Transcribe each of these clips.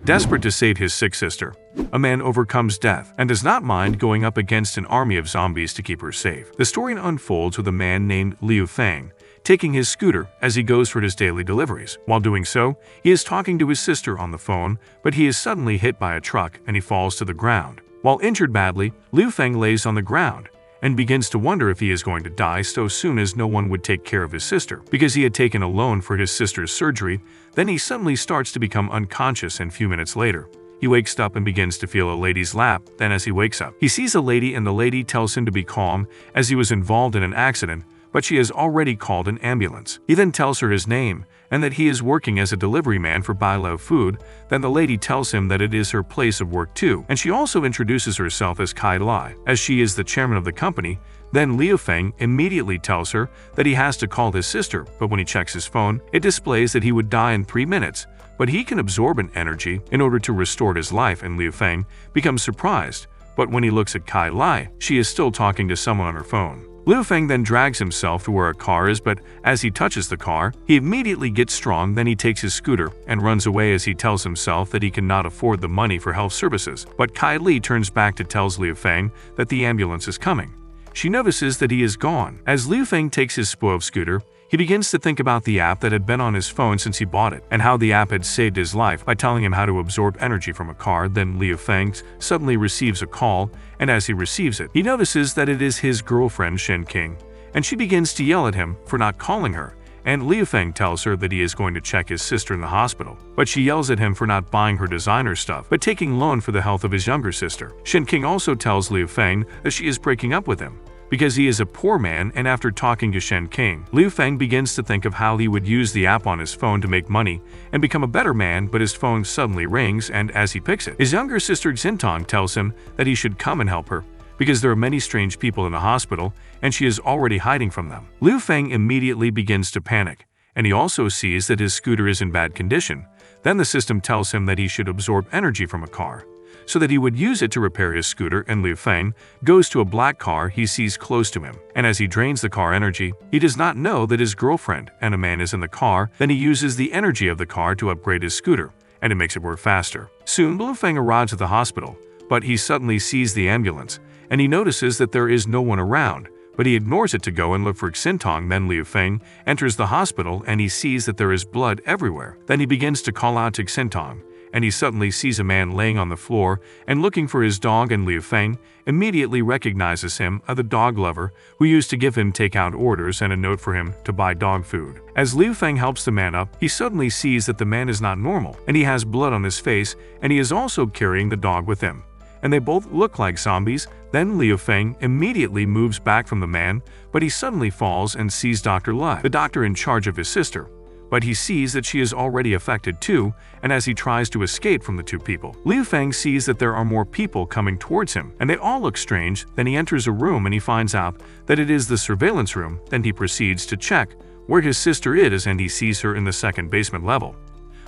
Desperate to save his sick sister, a man overcomes death and does not mind going up against an army of zombies to keep her safe. The story unfolds with a man named Liu Feng taking his scooter as he goes for his daily deliveries. While doing so, he is talking to his sister on the phone, but he is suddenly hit by a truck and he falls to the ground. While injured badly, Liu Feng lays on the ground and begins to wonder if he is going to die so soon as no one would take care of his sister. Because he had taken a loan for his sister's surgery, then he suddenly starts to become unconscious, and a few minutes later, he wakes up and begins to feel a lady's lap. Then as he wakes up, he sees a lady and the lady tells him to be calm as he was involved in an accident, but she has already called an ambulance. He then tells her his name and that he is working as a delivery man for Bai Lao Food. Then the lady tells him that it is her place of work too, and she also introduces herself as Kai Lai, as she is the chairman of the company. Then Liu Feng immediately tells her that he has to call his sister, but when he checks his phone, it displays that he would die in 3 minutes, but he can absorb an energy in order to restore his life, and Liu Feng becomes surprised. But when he looks at Kai Lai, she is still talking to someone on her phone. Liu Feng then drags himself to where a car is, but as he touches the car, he immediately gets strong. Then he takes his scooter and runs away as he tells himself that he cannot afford the money for health services. But Kai Lai turns back to tells Liu Feng that the ambulance is coming. She notices that he is gone. As Liu Feng takes his spoiled scooter, he begins to think about the app that had been on his phone since he bought it, and how the app had saved his life by telling him how to absorb energy from a car. Then Liu Feng suddenly receives a call, and as he receives it, he notices that it is his girlfriend Shen King, and she begins to yell at him for not calling her, and Liu Feng tells her that he is going to check his sister in the hospital, but she yells at him for not buying her designer stuff, but taking loan for the health of his younger sister. Shen King also tells Liu Feng that she is breaking up with him because he is a poor man, and after talking to Shen King, Liu Feng begins to think of how he would use the app on his phone to make money and become a better man, but his phone suddenly rings, and as he picks it, his younger sister Xintong tells him that he should come and help her because there are many strange people in the hospital and she is already hiding from them. Liu Feng immediately begins to panic, and he also sees that his scooter is in bad condition. Then the system tells him that he should absorb energy from a car so that he would use it to repair his scooter, and Liu Feng goes to a black car he sees close to him, and as he drains the car energy, he does not know that his girlfriend and a man is in the car. Then he uses the energy of the car to upgrade his scooter, and it makes it work faster. Soon Liu Feng arrives at the hospital, but he suddenly sees the ambulance, and he notices that there is no one around, but he ignores it to go and look for Xintong. Then Liu Feng enters the hospital and he sees that there is blood everywhere. Then he begins to call out to Xintong, and he suddenly sees a man laying on the floor and looking for his dog, and Liu Feng immediately recognizes him as the dog lover who used to give him takeout orders and a note for him to buy dog food. As Liu Feng helps the man up, he suddenly sees that the man is not normal, and he has blood on his face, and he is also carrying the dog with him, and they both look like zombies. Then Liu Feng immediately moves back from the man, but he suddenly falls and sees Dr. Lai, the doctor in charge of his sister. But he sees that she is already affected too, and as he tries to escape from the two people, Liu Feng sees that there are more people coming towards him, and they all look strange. Then he enters a room and he finds out that it is the surveillance room. Then he proceeds to check where his sister is, and he sees her in the second basement level.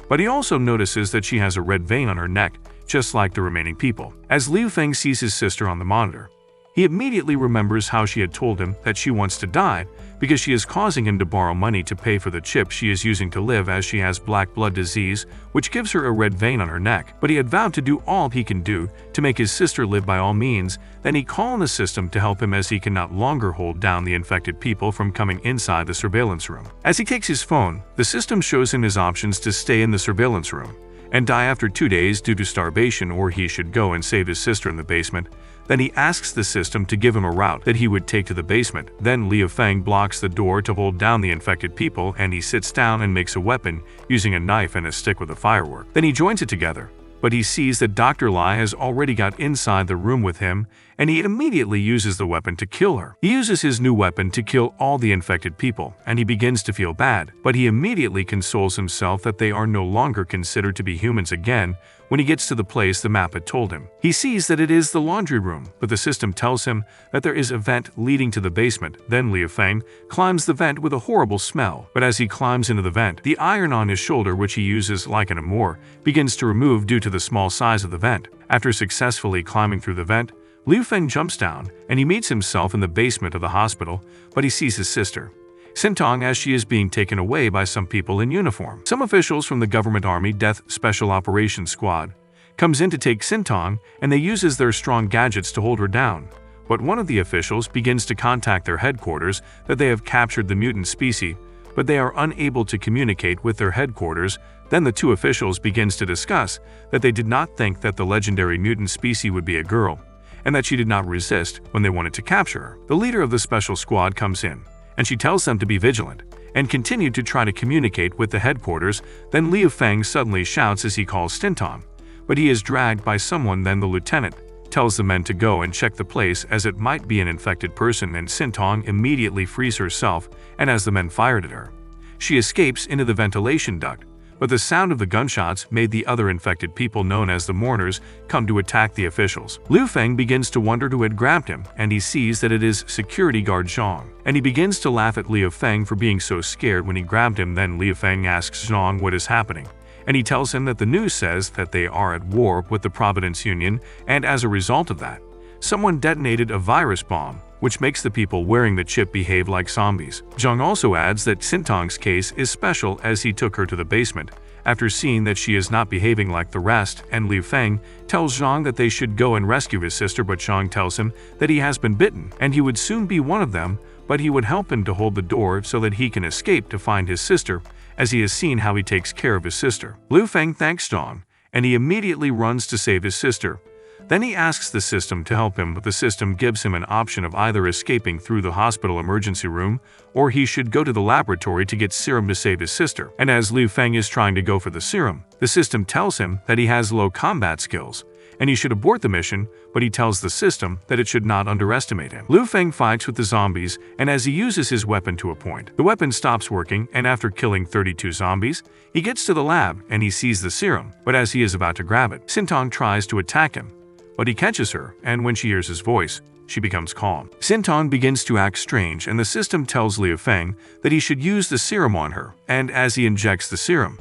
But he also notices that she has a red vein on her neck, just like the remaining people. As Liu Feng sees his sister on the monitor, he immediately remembers how she had told him that she wants to die because she is causing him to borrow money to pay for the chip she is using to live, as she has black blood disease, which gives her a red vein on her neck. But he had vowed to do all he can do to make his sister live by all means. Then he calls on the system to help him, as he can no longer hold down the infected people from coming inside the surveillance room. As he takes his phone, the system shows him his options to stay in the surveillance room and die after 2 days due to starvation, or he should go and save his sister in the basement. Then he asks the system to give him a route that he would take to the basement. Then Liu Feng blocks the door to hold down the infected people, and he sits down and makes a weapon using a knife and a stick with a firework. Then he joins it together, but he sees that Dr. Lai has already got inside the room with him, and he immediately uses the weapon to kill her. He uses his new weapon to kill all the infected people, and he begins to feel bad, but he immediately consoles himself that they are no longer considered to be humans again. When he gets to the place the map had told him, he sees that it is the laundry room, but the system tells him that there is a vent leading to the basement. Then Liu Feng climbs the vent with a horrible smell, but as he climbs into the vent, the iron on his shoulder, which he uses like an amour, begins to remove due to the small size of the vent. After successfully climbing through the vent, Liu Feng jumps down and he meets himself in the basement of the hospital, but he sees his sister. Sintong as she is being taken away by some people in uniform. Some officials from the government army Death Special Operations Squad comes in to take Sintong, and they uses their strong gadgets to hold her down. But one of the officials begins to contact their headquarters that they have captured the mutant species, but they are unable to communicate with their headquarters. Then the two officials begins to discuss that they did not think that the legendary mutant species would be a girl, and that she did not resist when they wanted to capture her. The leader of the special squad comes in, and she tells them to be vigilant and continue to try to communicate with the headquarters. Then Liu Feng suddenly shouts as he calls Sintong, but he is dragged by someone. Then the lieutenant tells the men to go and check the place as it might be an infected person, and Sintong immediately frees herself, and as the men fired at her, she escapes into the ventilation duct. But the sound of the gunshots made the other infected people known as the mourners come to attack the officials. Liu Feng begins to wonder who had grabbed him, and he sees that it is security guard Zhang, and he begins to laugh at Liu Feng for being so scared when he grabbed him. Then Liu Feng asks Zhang what is happening, and he tells him that the news says that they are at war with the Providence Union, and as a result of that, someone detonated a virus bomb, which makes the people wearing the chip behave like zombies. Zhang also adds that Sintong's case is special as he took her to the basement after seeing that she is not behaving like the rest, and Liu Feng tells Zhang that they should go and rescue his sister, but Zhang tells him that he has been bitten and he would soon be one of them, but he would help him to hold the door so that he can escape to find his sister, as he has seen how he takes care of his sister. Liu Feng thanks Zhang, and he immediately runs to save his sister. Then he asks the system to help him, but the system gives him an option of either escaping through the hospital emergency room, or he should go to the laboratory to get serum to save his sister. And as Liu Feng is trying to go for the serum, the system tells him that he has low combat skills, and he should abort the mission, but he tells the system that it should not underestimate him. Liu Feng fights with the zombies, and as he uses his weapon to a point, the weapon stops working, and after killing 32 zombies, he gets to the lab and he sees the serum, but as he is about to grab it, Sintong tries to attack him, but he catches her, and when she hears his voice, she becomes calm. Sintong begins to act strange, and the system tells Liu Feng that he should use the serum on her, and as he injects the serum,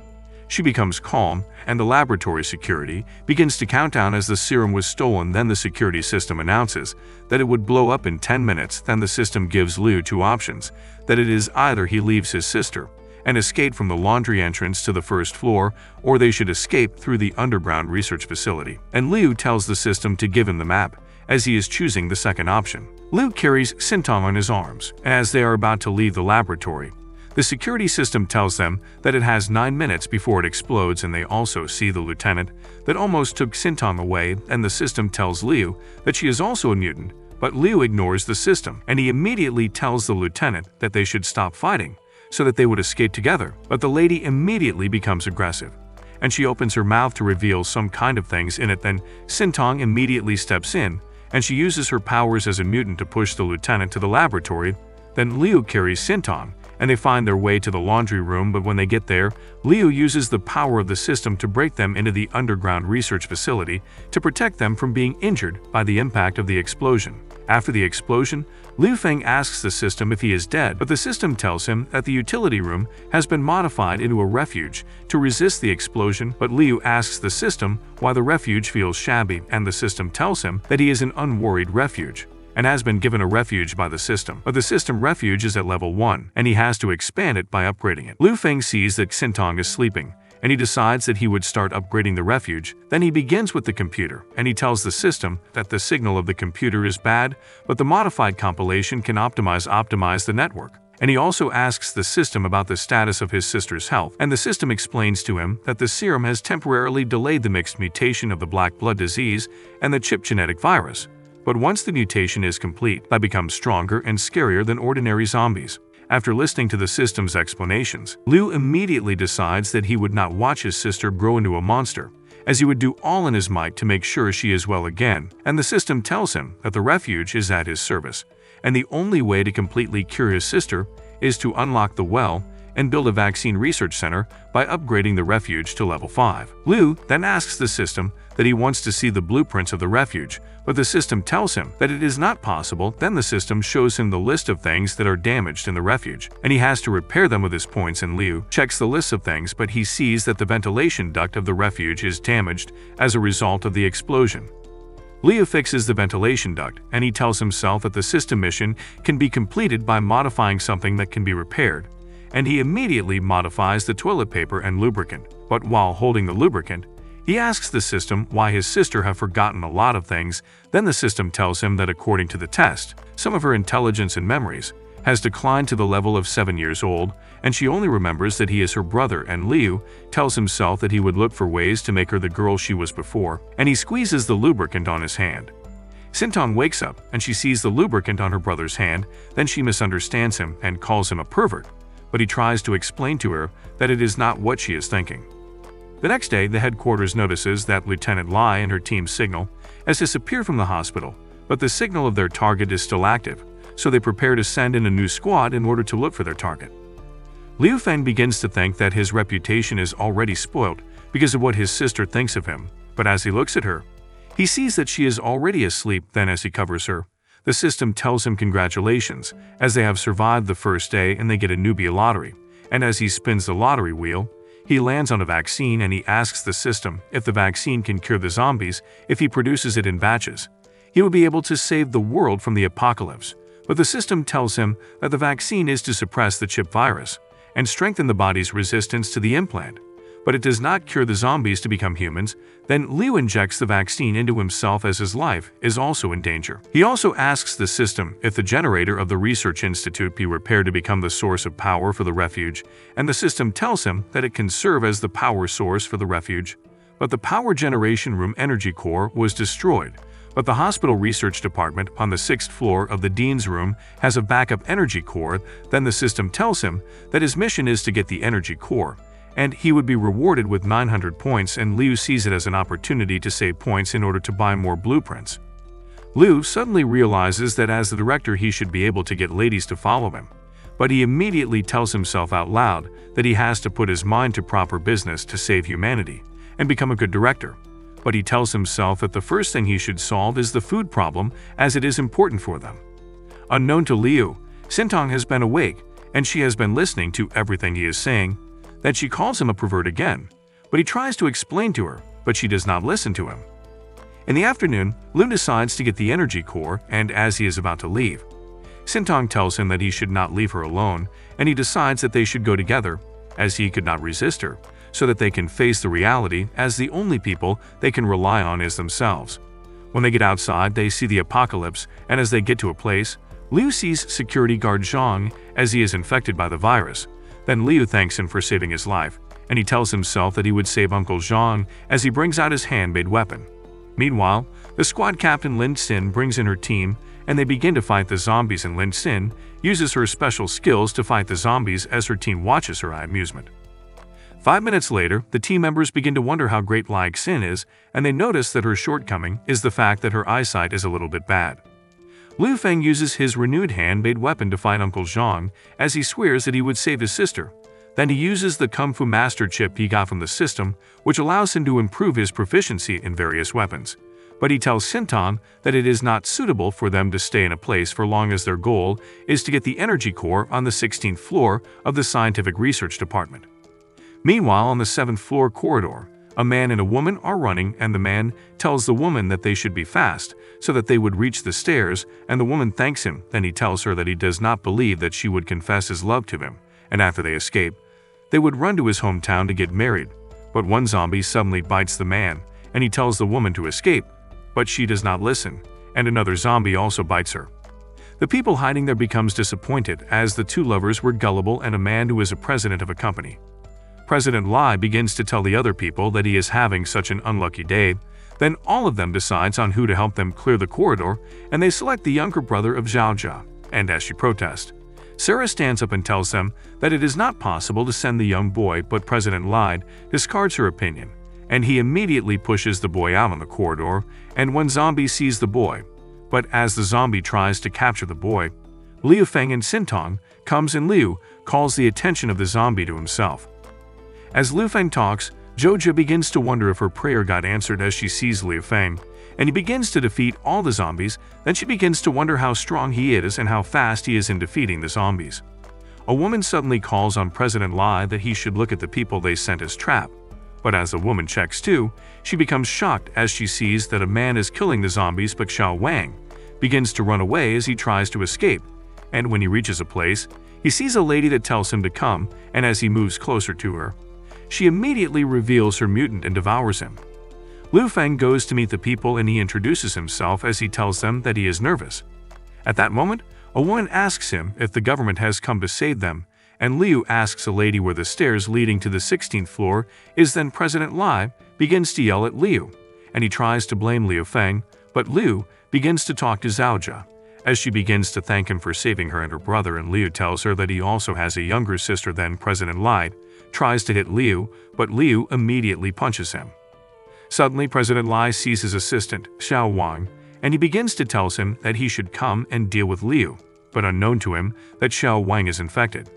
she becomes calm, and the laboratory security begins to count down as the serum was stolen. Then the security system announces that it would blow up in 10 minutes. Then the system gives Liu two options, that it is either he leaves his sister and escape from the laundry entrance to the first floor, or they should escape through the underground research facility. And Liu tells the system to give him the map, as he is choosing the second option. Liu carries Sintong on his arms, and as they are about to leave the laboratory, the security system tells them that it has 9 minutes before it explodes, and they also see the lieutenant that almost took Sintong away, and the system tells Liu that she is also a mutant, but Liu ignores the system, and he immediately tells the lieutenant that they should stop fighting, so that they would escape together. But the lady immediately becomes aggressive, and she opens her mouth to reveal some kind of things in it. Then Sintong immediately steps in, and she uses her powers as a mutant to push the lieutenant to the laboratory. Then Liu carries Sintong, and they find their way to the laundry room, but when they get there, Liu uses the power of the system to break them into the underground research facility to protect them from being injured by the impact of the explosion. After the explosion, Liu Feng asks the system if he is dead, but the system tells him that the utility room has been modified into a refuge to resist the explosion. But Liu asks the system why the refuge feels shabby, and the system tells him that he is an unworried refuge and has been given a refuge by the system. But the system refuge is at level 1, and he has to expand it by upgrading it. Liu Feng sees that Sintong is sleeping, and he decides that he would start upgrading the refuge. Then he begins with the computer, and he tells the system that the signal of the computer is bad, but the modified compilation can optimize the network. And he also asks the system about the status of his sister's health, and the system explains to him that the serum has temporarily delayed the mixed mutation of the black blood disease and the chip genetic virus. But once the mutation is complete, they become stronger and scarier than ordinary zombies. After listening to the system's explanations, Liu immediately decides that he would not watch his sister grow into a monster, as he would do all in his might to make sure she is well again. And the system tells him that the refuge is at his service, and the only way to completely cure his sister is to unlock the well and build a vaccine research center by upgrading the refuge to level 5. Liu then asks the system that he wants to see the blueprints of the refuge, but the system tells him that it is not possible. Then the system shows him the list of things that are damaged in the refuge, and he has to repair them with his points. And Liu checks the list of things, but he sees that the ventilation duct of the refuge is damaged as a result of the explosion. Liu fixes the ventilation duct, and he tells himself that the system mission can be completed by modifying something that can be repaired, and he immediately modifies the toilet paper and lubricant. But while holding the lubricant, he asks the system why his sister have forgotten a lot of things. Then the system tells him that according to the test, some of her intelligence and memories has declined to the level of 7 years old, and she only remembers that he is her brother. And Liu tells himself that he would look for ways to make her the girl she was before, and he squeezes the lubricant on his hand. Sintong wakes up and she sees the lubricant on her brother's hand. Then she misunderstands him and calls him a pervert, but he tries to explain to her that it is not what she is thinking. The next day, the headquarters notices that Lieutenant Lai and her team's signal has disappeared from the hospital, but the signal of their target is still active, so they prepare to send in a new squad in order to look for their target. Liu Feng begins to think that his reputation is already spoiled because of what his sister thinks of him, but as he looks at her, he sees that she is already asleep. Then as he covers her, the system tells him congratulations, as they have survived the first day and they get a newbie lottery. And as he spins the lottery wheel, he lands on a vaccine, and he asks the system if the vaccine can cure the zombies. If he produces it in batches, he will be able to save the world from the apocalypse. But the system tells him that the vaccine is to suppress the chip virus and strengthen the body's resistance to the implant, but it does not cure the zombies to become humans. Then Liu injects the vaccine into himself as his life is also in danger. He also asks the system if the generator of the research institute be repaired to become the source of power for the refuge, and the system tells him that it can serve as the power source for the refuge. But the power generation room energy core was destroyed. But the hospital research department on the 6th floor of the dean's room has a backup energy core. Then the system tells him that his mission is to get the energy core, and he would be rewarded with 900 points, and Liu sees it as an opportunity to save points in order to buy more blueprints. Liu suddenly realizes that as the director he should be able to get ladies to follow him, but he immediately tells himself out loud that he has to put his mind to proper business to save humanity and become a good director. But he tells himself that the first thing he should solve is the food problem, as it is important for them. Unknown to Liu, Sintong has been awake, and she has been listening to everything he is saying. That she calls him a pervert again, but he tries to explain to her, but she does not listen to him. In the afternoon, Liu decides to get the energy core, and as he is about to leave, Sintong tells him that he should not leave her alone, and he decides that they should go together, as he could not resist her, so that they can face the reality, as the only people they can rely on is themselves. When they get outside, they see the apocalypse, and as they get to a place, Liu sees security guard Zhang as he is infected by the virus. Then Liu thanks him for saving his life, and he tells himself that he would save Uncle Zhang as he brings out his handmade weapon. Meanwhile, the squad captain Lin Xin brings in her team, and they begin to fight the zombies, and Lin Xin uses her special skills to fight the zombies as her team watches her amusement. 5 minutes later, the team members begin to wonder how great Lai Xin is, and they notice that her shortcoming is the fact that her eyesight is a little bit bad. Liu Feng uses his renewed handmade weapon to fight Uncle Zhang as he swears that he would save his sister. Then he uses the Kung Fu Master chip he got from the system, which allows him to improve his proficiency in various weapons. But he tells Sintong that it is not suitable for them to stay in a place for long, as their goal is to get the energy core on the 16th floor of the scientific research department. Meanwhile, on the 7th floor corridor, a man and a woman are running, and the man tells the woman that they should be fast so that they would reach the stairs, and the woman thanks him. Then he tells her that he does not believe that she would confess his love to him, and after they escape, they would run to his hometown to get married. But one zombie suddenly bites the man, and he tells the woman to escape, but she does not listen, and another zombie also bites her. The people hiding there becomes disappointed, as the two lovers were gullible and a man who is a president of a company. President Lai begins to tell the other people that he is having such an unlucky day. Then all of them decides on who to help them clear the corridor, and they select the younger brother of Zhao Jia. And as she protests, Sarah stands up and tells them that it is not possible to send the young boy, but President Lai discards her opinion, and he immediately pushes the boy out on the corridor, and one zombie sees the boy. But as the zombie tries to capture the boy, Liu Feng and Sintong comes, and Liu calls the attention of the zombie to himself. As Liu Feng talks, Zhao begins to wonder if her prayer got answered as she sees Liu Feng, and he begins to defeat all the zombies. Then she begins to wonder how strong he is and how fast he is in defeating the zombies. A woman suddenly calls on President Lai that he should look at the people they sent as trap, But as the woman checks too, she becomes shocked as she sees that a man is killing the zombies, but Xiao Wang begins to run away as he tries to escape. And when he reaches a place, he sees a lady that tells him to come, and as he moves closer to her, she immediately reveals her mutant and devours him. Liu Feng goes to meet the people and he introduces himself as he tells them that he is nervous. At that moment, a woman asks him if the government has come to save them, and Liu asks a lady where the stairs leading to the 16th floor is. Then President Lai begins to yell at Liu, and he tries to blame Liu Feng, but Liu begins to talk to Zhaojia, as she begins to thank him for saving her and her brother, and Liu tells her that he also has a younger sister. Then President Lai tries to hit Liu, but Liu immediately punches him. Suddenly, President Lai sees his assistant, Xiao Wang, and he begins to tell him that he should come and deal with Liu, but unknown to him that Xiao Wang is infected.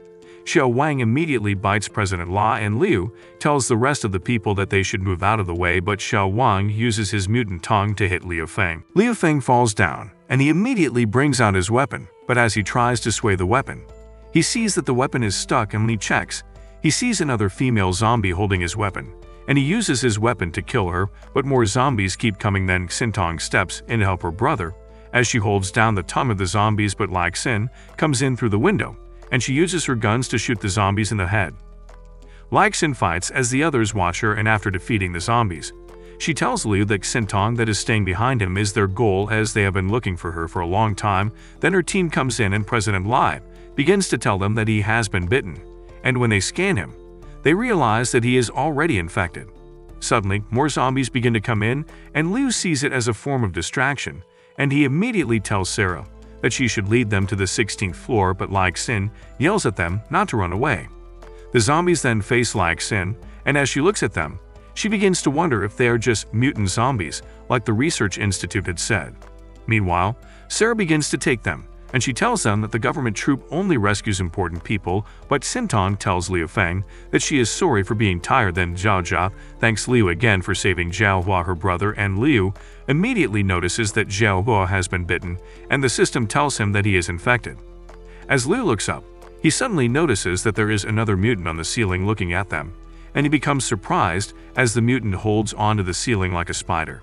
Xiao Wang immediately bites President Lai, and Liu tells the rest of the people that they should move out of the way, but Xiao Wang uses his mutant tongue to hit Liu Feng. Liu Feng falls down, and he immediately brings out his weapon, but as he tries to sway the weapon, he sees that the weapon is stuck, and when he checks, he sees another female zombie holding his weapon, and he uses his weapon to kill her, but more zombies keep coming. Then Xintong steps in to help her brother as she holds down the tongue of the zombies, but Lai Xin comes in through the window, and she uses her guns to shoot the zombies in the head. Lai Xin fights as the others watch her, and after defeating the zombies, she tells Liu that Xintong that is staying behind him is their goal, as they have been looking for her for a long time. Then her team comes in and President Lai begins to tell them that he has been bitten, and when they scan him, they realize that he is already infected. Suddenly, more zombies begin to come in, and Liu sees it as a form of distraction, and he immediately tells Sarah that she should lead them to the 16th floor, but Lai Xin yells at them not to run away. The zombies then face Lai Xin, and as she looks at them, she begins to wonder if they are just mutant zombies, like the research institute had said. Meanwhile, Sarah begins to take them, and she tells them that the government troop only rescues important people, but Xintong tells Liu Feng that she is sorry for being tired. Then Zhaojia thanks Liu again for saving Zhaohua, her brother, and Liu immediately notices that Zhaohua has been bitten, and the system tells him that he is infected. As Liu looks up, he suddenly notices that there is another mutant on the ceiling looking at them, and he becomes surprised as the mutant holds onto the ceiling like a spider.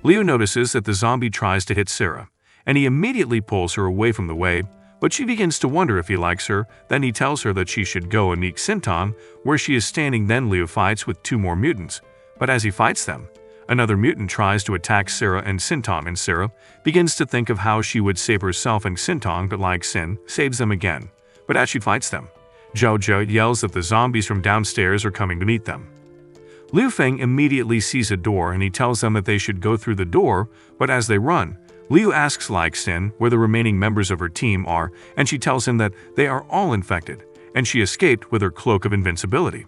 Liu notices that the zombie tries to hit Sarah, and he immediately pulls her away from the way, but she begins to wonder if he likes her. Then he tells her that she should go and meet Xintong, where she is standing. Then Liu fights with two more mutants, but as he fights them, another mutant tries to attack Sarah and Xintong, and Sarah begins to think of how she would save herself and Xintong, but Lai Xin saves them again. But as she fights them, Zhaojia yells that the zombies from downstairs are coming to meet them. Liu Feng immediately sees a door, and he tells them that they should go through the door, but as they run, Liu asks Lai Xin where the remaining members of her team are, and she tells him that they are all infected, and she escaped with her cloak of invincibility.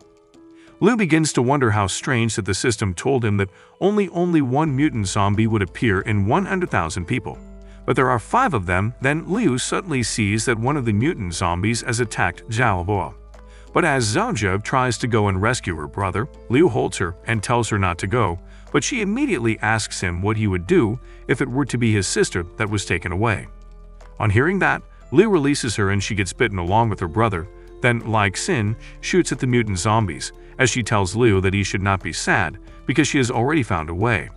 Liu begins to wonder how strange that the system told him that only one mutant zombie would appear in 100,000 people, but there are 5 of them. Then Liu suddenly sees that one of the mutant zombies has attacked Zhaohua. But as Zhaojia tries to go and rescue her brother, Liu holds her and tells her not to go, but she immediately asks him what he would do if it were to be his sister that was taken away. On hearing that, Liu releases her and she gets bitten along with her brother. Then Lai Xin shoots at the mutant zombies, as she tells Liu that he should not be sad because she has already found a way.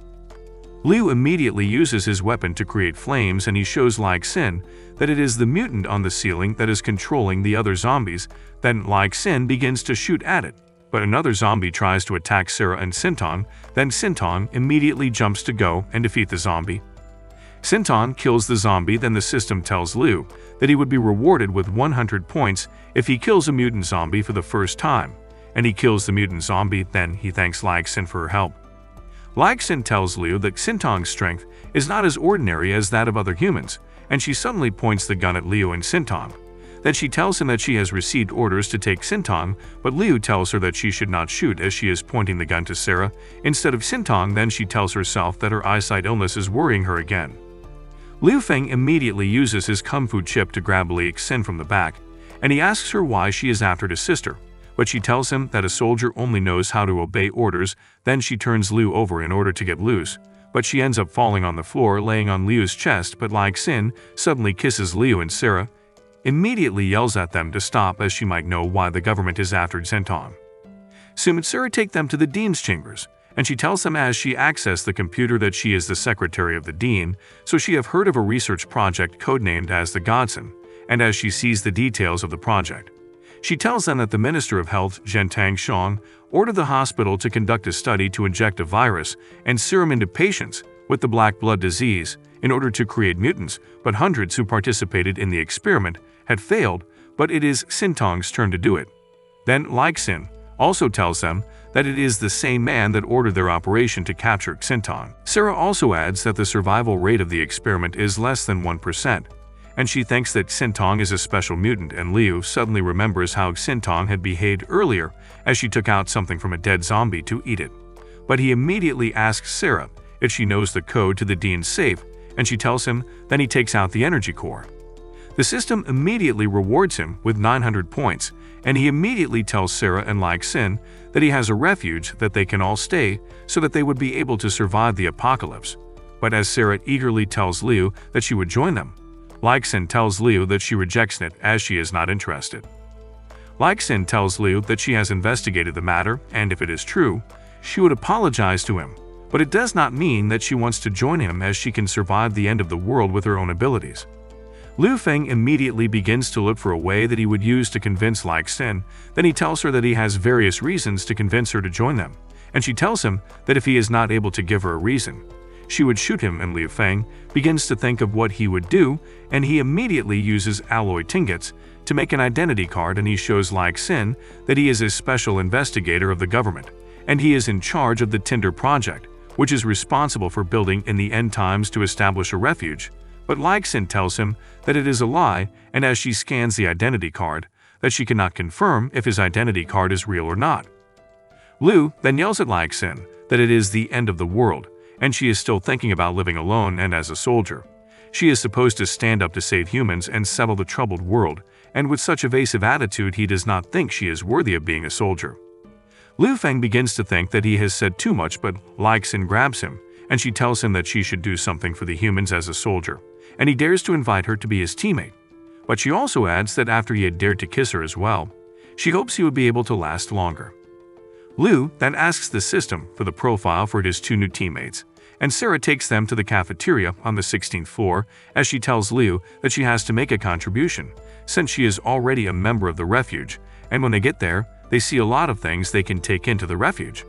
Liu immediately uses his weapon to create flames, and he shows Lai Xin that it is the mutant on the ceiling that is controlling the other zombies. Then Lai Xin begins to shoot at it, but another zombie tries to attack Sarah and Xintong. Then Xintong immediately jumps to go and defeat the zombie. Xintong kills the zombie. Then the system tells Liu that he would be rewarded with 100 points if he kills a mutant zombie for the first time, and he kills the mutant zombie. Then he thanks Lai Xin for her help. Lai Xin tells Liu that Xintong's strength is not as ordinary as that of other humans, and she suddenly points the gun at Liu and Xintong. Then she tells him that she has received orders to take Xintong, but Liu tells her that she should not shoot as she is pointing the gun to Sarah instead of Xintong. Then she tells herself that her eyesight illness is worrying her again. Liu Feng immediately uses his kung fu chip to grab Li Xin from the back, and he asks her why she is after his sister, but she tells him that a soldier only knows how to obey orders. Then she turns Liu over in order to get loose, but she ends up falling on the floor, laying on Liu's chest. But Lai Xin suddenly kisses Liu, and Sarah immediately yells at them to stop, as she might know why the government is after Xintong. Soon and Sarah take them to the dean's chambers, and she tells them as she accesses the computer that she is the secretary of the dean, so she have heard of a research project codenamed as the Godson, and as she sees the details of the project. She tells them that the Minister of Health, Zhentang Shang, ordered the hospital to conduct a study to inject a virus and serum into patients with the black blood disease in order to create mutants, but hundreds who participated in the experiment had failed, but it is Sintong's turn to do it. Then Xin also tells them that it is the same man that ordered their operation to capture Xintong. Sarah also adds that the survival rate of the experiment is less than 1%, and she thinks that Xintong is a special mutant, and Liu suddenly remembers how Xintong had behaved earlier as she took out something from a dead zombie to eat it. But he immediately asks Sarah if she knows the code to the dean's safe, and she tells him, then he takes out the energy core. The system immediately rewards him with 900 points, and he immediately tells Sarah and Xin that he has a refuge that they can all stay so that they would be able to survive the apocalypse. But as Sarah eagerly tells Liu that she would join them, Xin tells Liu that she rejects it as she is not interested. Xin tells Liu that she has investigated the matter, and if it is true, she would apologize to him. But it does not mean that she wants to join him, as she can survive the end of the world with her own abilities. Liu Feng immediately begins to look for a way that he would use to convince Xin. Then he tells her that he has various reasons to convince her to join them, and she tells him that if he is not able to give her a reason, she would shoot him, and Liu Feng begins to think of what he would do, and he immediately uses alloy ingots to make an identity card, and he shows Xin that he is a special investigator of the government, and he is in charge of the Tinder project, which is responsible for building in the end times to establish a refuge. But Xin tells him that it is a lie, and as she scans the identity card, that she cannot confirm if his identity card is real or not. Liu then yells at Xin that it is the end of the world, and she is still thinking about living alone and as a soldier. She is supposed to stand up to save humans and settle the troubled world, and with such evasive attitude he does not think she is worthy of being a soldier. Liu Feng begins to think that he has said too much, but Xin grabs him, and she tells him that she should do something for the humans as a soldier, and he dares to invite her to be his teammate. But she also adds that after he had dared to kiss her as well, she hopes he would be able to last longer. Liu then asks the system for the profile for his two new teammates, and Sarah takes them to the cafeteria on the 16th floor as she tells Liu that she has to make a contribution, since she is already a member of the refuge, and when they get there, they see a lot of things they can take into the refuge.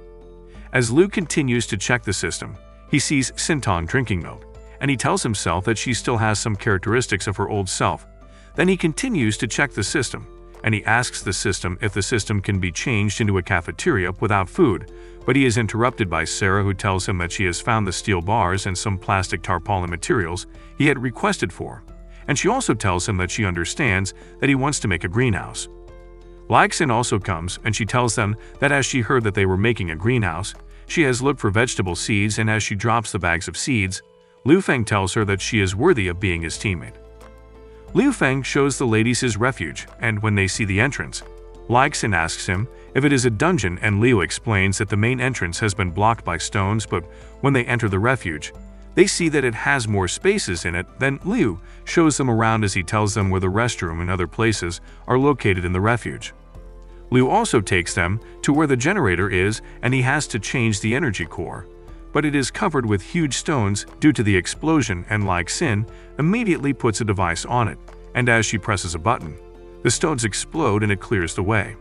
As Liu continues to check the system, he sees Xintong drinking milk, and he tells himself that she still has some characteristics of her old self. Then he continues to check the system, and he asks the system if the system can be changed into a cafeteria without food, but he is interrupted by Sarah, who tells him that she has found the steel bars and some plastic tarpaulin materials he had requested for, and she also tells him that she understands that he wants to make a greenhouse. Xin also comes, and she tells them that as she heard that they were making a greenhouse, she has looked for vegetable seeds, and as she drops the bags of seeds, Liu Feng tells her that she is worthy of being his teammate. Liu Feng shows the ladies his refuge, and when they see the entrance, Xin asks him if it is a dungeon, and Liu explains that the main entrance has been blocked by stones, but when they enter the refuge, they see that it has more spaces in it. Then Liu shows them around as he tells them where the restroom and other places are located in the refuge. Liu also takes them to where the generator is, and he has to change the energy core, but it is covered with huge stones due to the explosion, and Xin immediately puts a device on it, and as she presses a button, the stones explode and it clears the way.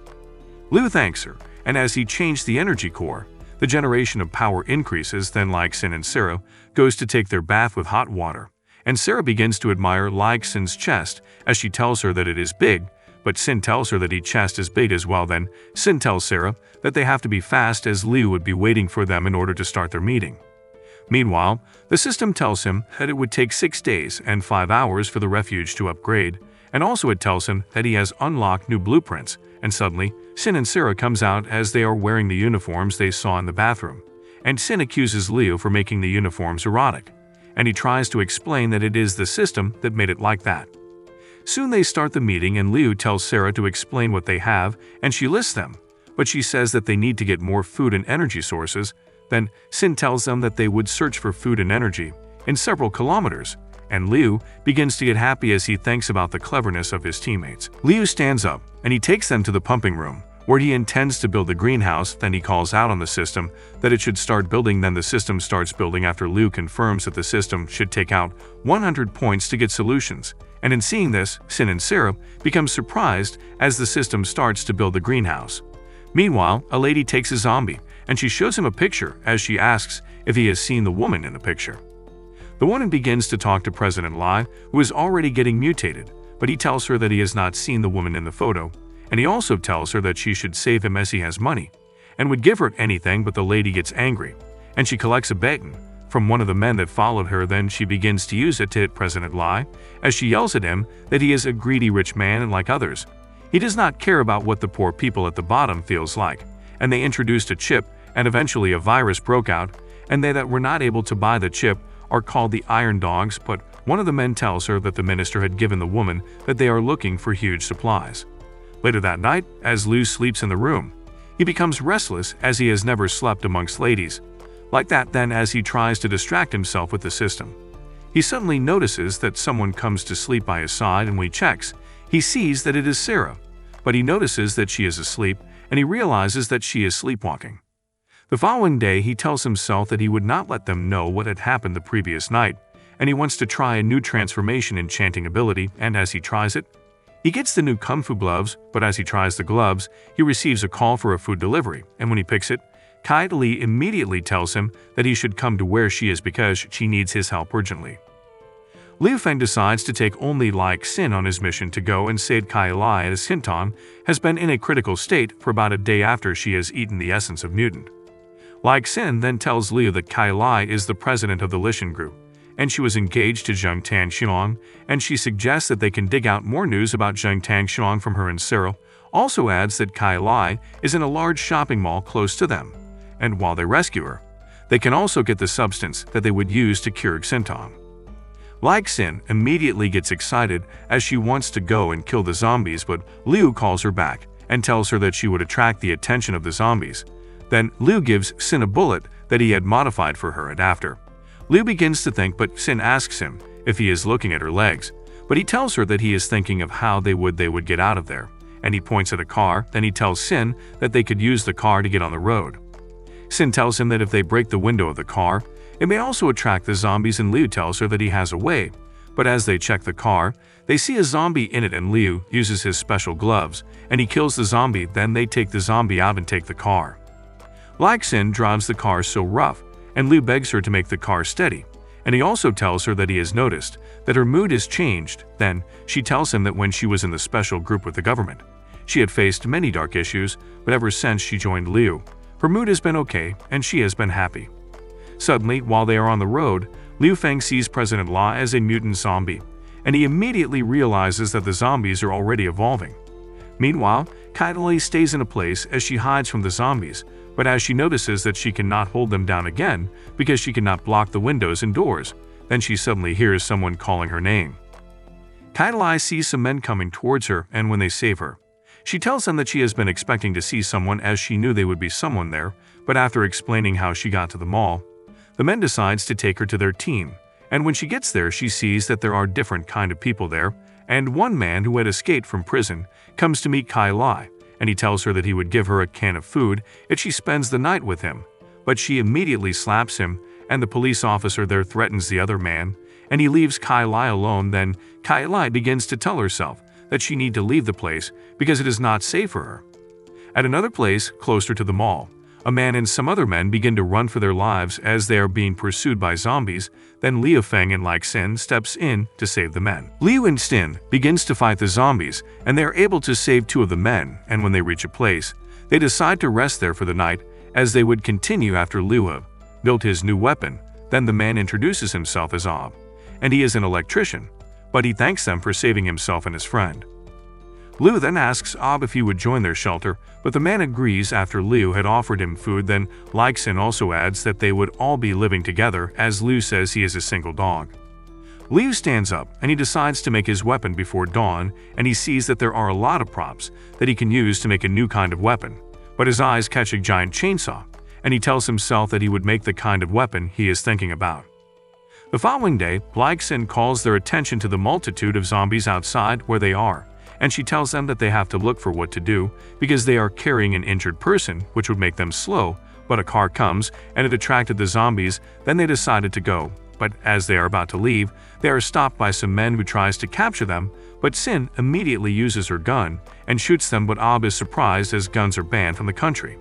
Liu thanks her, and as he changed the energy core, the generation of power increases. Then Xin and Sarah goes to take their bath with hot water, and Sarah begins to admire Xin's chest as she tells her that it is big, but Xin tells her that his chest is big as well. Then Xin tells Sarah that they have to be fast as Liu would be waiting for them in order to start their meeting. Meanwhile, the system tells him that it would take 6 days and 5 hours for the refuge to upgrade, and also it tells him that he has unlocked new blueprints, and suddenly, Xin and Sarah comes out as they are wearing the uniforms they saw in the bathroom, and Xin accuses Liu for making the uniforms erotic, and he tries to explain that it is the system that made it like that. Soon they start the meeting, and Liu tells Sarah to explain what they have, and she lists them, but she says that they need to get more food and energy sources. Then Xin tells them that they would search for food and energy in several kilometers, and Liu begins to get happy as he thinks about the cleverness of his teammates. Liu stands up, and he takes them to the pumping room, where he intends to build the greenhouse. Then he calls out on the system that it should start building. Then the system starts building after Liu confirms that the system should take out 100 points to get solutions. And in seeing this, Sin and Serum become surprised as the system starts to build the greenhouse. Meanwhile, a lady takes a zombie and she shows him a picture as she asks if he has seen the woman in the picture. The woman begins to talk to President Lai, who is already getting mutated, but he tells her that he has not seen the woman in the photo, and he also tells her that she should save him as he has money, and would give her anything. But the lady gets angry, and she collects a baton from one of the men that followed her. Then she begins to use it to hit President Lai, as she yells at him that he is a greedy rich man and like others, he does not care about what the poor people at the bottom feels like. And they introduced a chip, and eventually a virus broke out, and they that were not able to buy the chip are called the Iron Dogs. But one of the men tells her that the minister had given the woman that they are looking for huge supplies. Later that night, as Liu sleeps in the room, he becomes restless as he has never slept amongst ladies. Like that, then as he tries to distract himself with the system, he suddenly notices that someone comes to sleep by his side, and when he checks, he sees that it is Sarah. But he notices that she is asleep, and he realizes that she is sleepwalking. The following day, he tells himself that he would not let them know what had happened the previous night, and he wants to try a new transformation enchanting ability. And as he tries it, he gets the new Kung Fu gloves. But as he tries the gloves, he receives a call for a food delivery, and when he picks it, Kai Lai immediately tells him that he should come to where she is because she needs his help urgently. Liu Feng decides to take only Like Sin on his mission to go and save Kai Lai, as Hinton has been in a critical state for about a day after she has eaten the essence of mutant. Like Sin then tells Liu that Kai Lai is the president of the Lishan group, and she was engaged to Zheng Tangxiang, and she suggests that they can dig out more news about Zheng Tangxiang from her, and Cyril also adds that Kai Lai is in a large shopping mall close to them, and while they rescue her, they can also get the substance that they would use to cure Xintong. Like Sin immediately gets excited as she wants to go and kill the zombies, but Liu calls her back and tells her that she would attract the attention of the zombies. Then Liu gives Sin a bullet that he had modified for her, and after Liu begins to think, but Sin asks him if he is looking at her legs, but he tells her that he is thinking of how they would get out of there, and he points at a car. Then he tells Sin that they could use the car to get on the road. Sin tells him that if they break the window of the car, it may also attract the zombies, and Liu tells her that he has a way. But as they check the car, they see a zombie in it, and Liu uses his special gloves, and he kills the zombie. Then they take the zombie out and take the car. Like Sin drives the car so rough, and Liu begs her to make the car steady, and he also tells her that he has noticed that her mood has changed. Then she tells him that when she was in the special group with the government, she had faced many dark issues, but ever since she joined Liu, her mood has been okay, and she has been happy. Suddenly, while they are on the road, Liu Feng sees President Lai as a mutant zombie, and he immediately realizes that the zombies are already evolving. Meanwhile, Kai Lai stays in a place as she hides from the zombies, but as she notices that she cannot hold them down again because she cannot block the windows and doors, then she suddenly hears someone calling her name. Kai Lai sees some men coming towards her, and when they save her, she tells them that she has been expecting to see someone, as she knew they would be someone there, but after explaining how she got to the mall, the men decides to take her to their team, and when she gets there, she sees that there are different kind of people there, and one man who had escaped from prison comes to meet Kai Lai, and he tells her that he would give her a can of food if she spends the night with him, but she immediately slaps him, and the police officer there threatens the other man, and he leaves Kai Lai alone. Then Kai Lai begins to tell herself that she need to leave the place because it is not safe for her. At another place, closer to the mall, a man and some other men begin to run for their lives as they are being pursued by zombies. Then Liu Feng and Like Sin steps in to save the men. Liu and Sin begins to fight the zombies, and they are able to save two of the men, and when they reach a place, they decide to rest there for the night as they would continue after Liu built his new weapon. Then the man introduces himself as Ob, and he is an electrician, but he thanks them for saving himself and his friend. Liu then asks Ob if he would join their shelter, but the man agrees after Liu had offered him food. Then Like Sin also adds that they would all be living together, as Liu says he is a single dog. Liu stands up and he decides to make his weapon before dawn, and he sees that there are a lot of props that he can use to make a new kind of weapon, but his eyes catch a giant chainsaw, and he tells himself that he would make the kind of weapon he is thinking about. The following day, Like Sin calls their attention to the multitude of zombies outside where they are, and she tells them that they have to look for what to do because they are carrying an injured person, which would make them slow, but a car comes and it attracted the zombies. Then they decided to go, but as they are about to leave, they are stopped by some men who tries to capture them, but Sin immediately uses her gun and shoots them, but Ab is surprised as guns are banned from the country.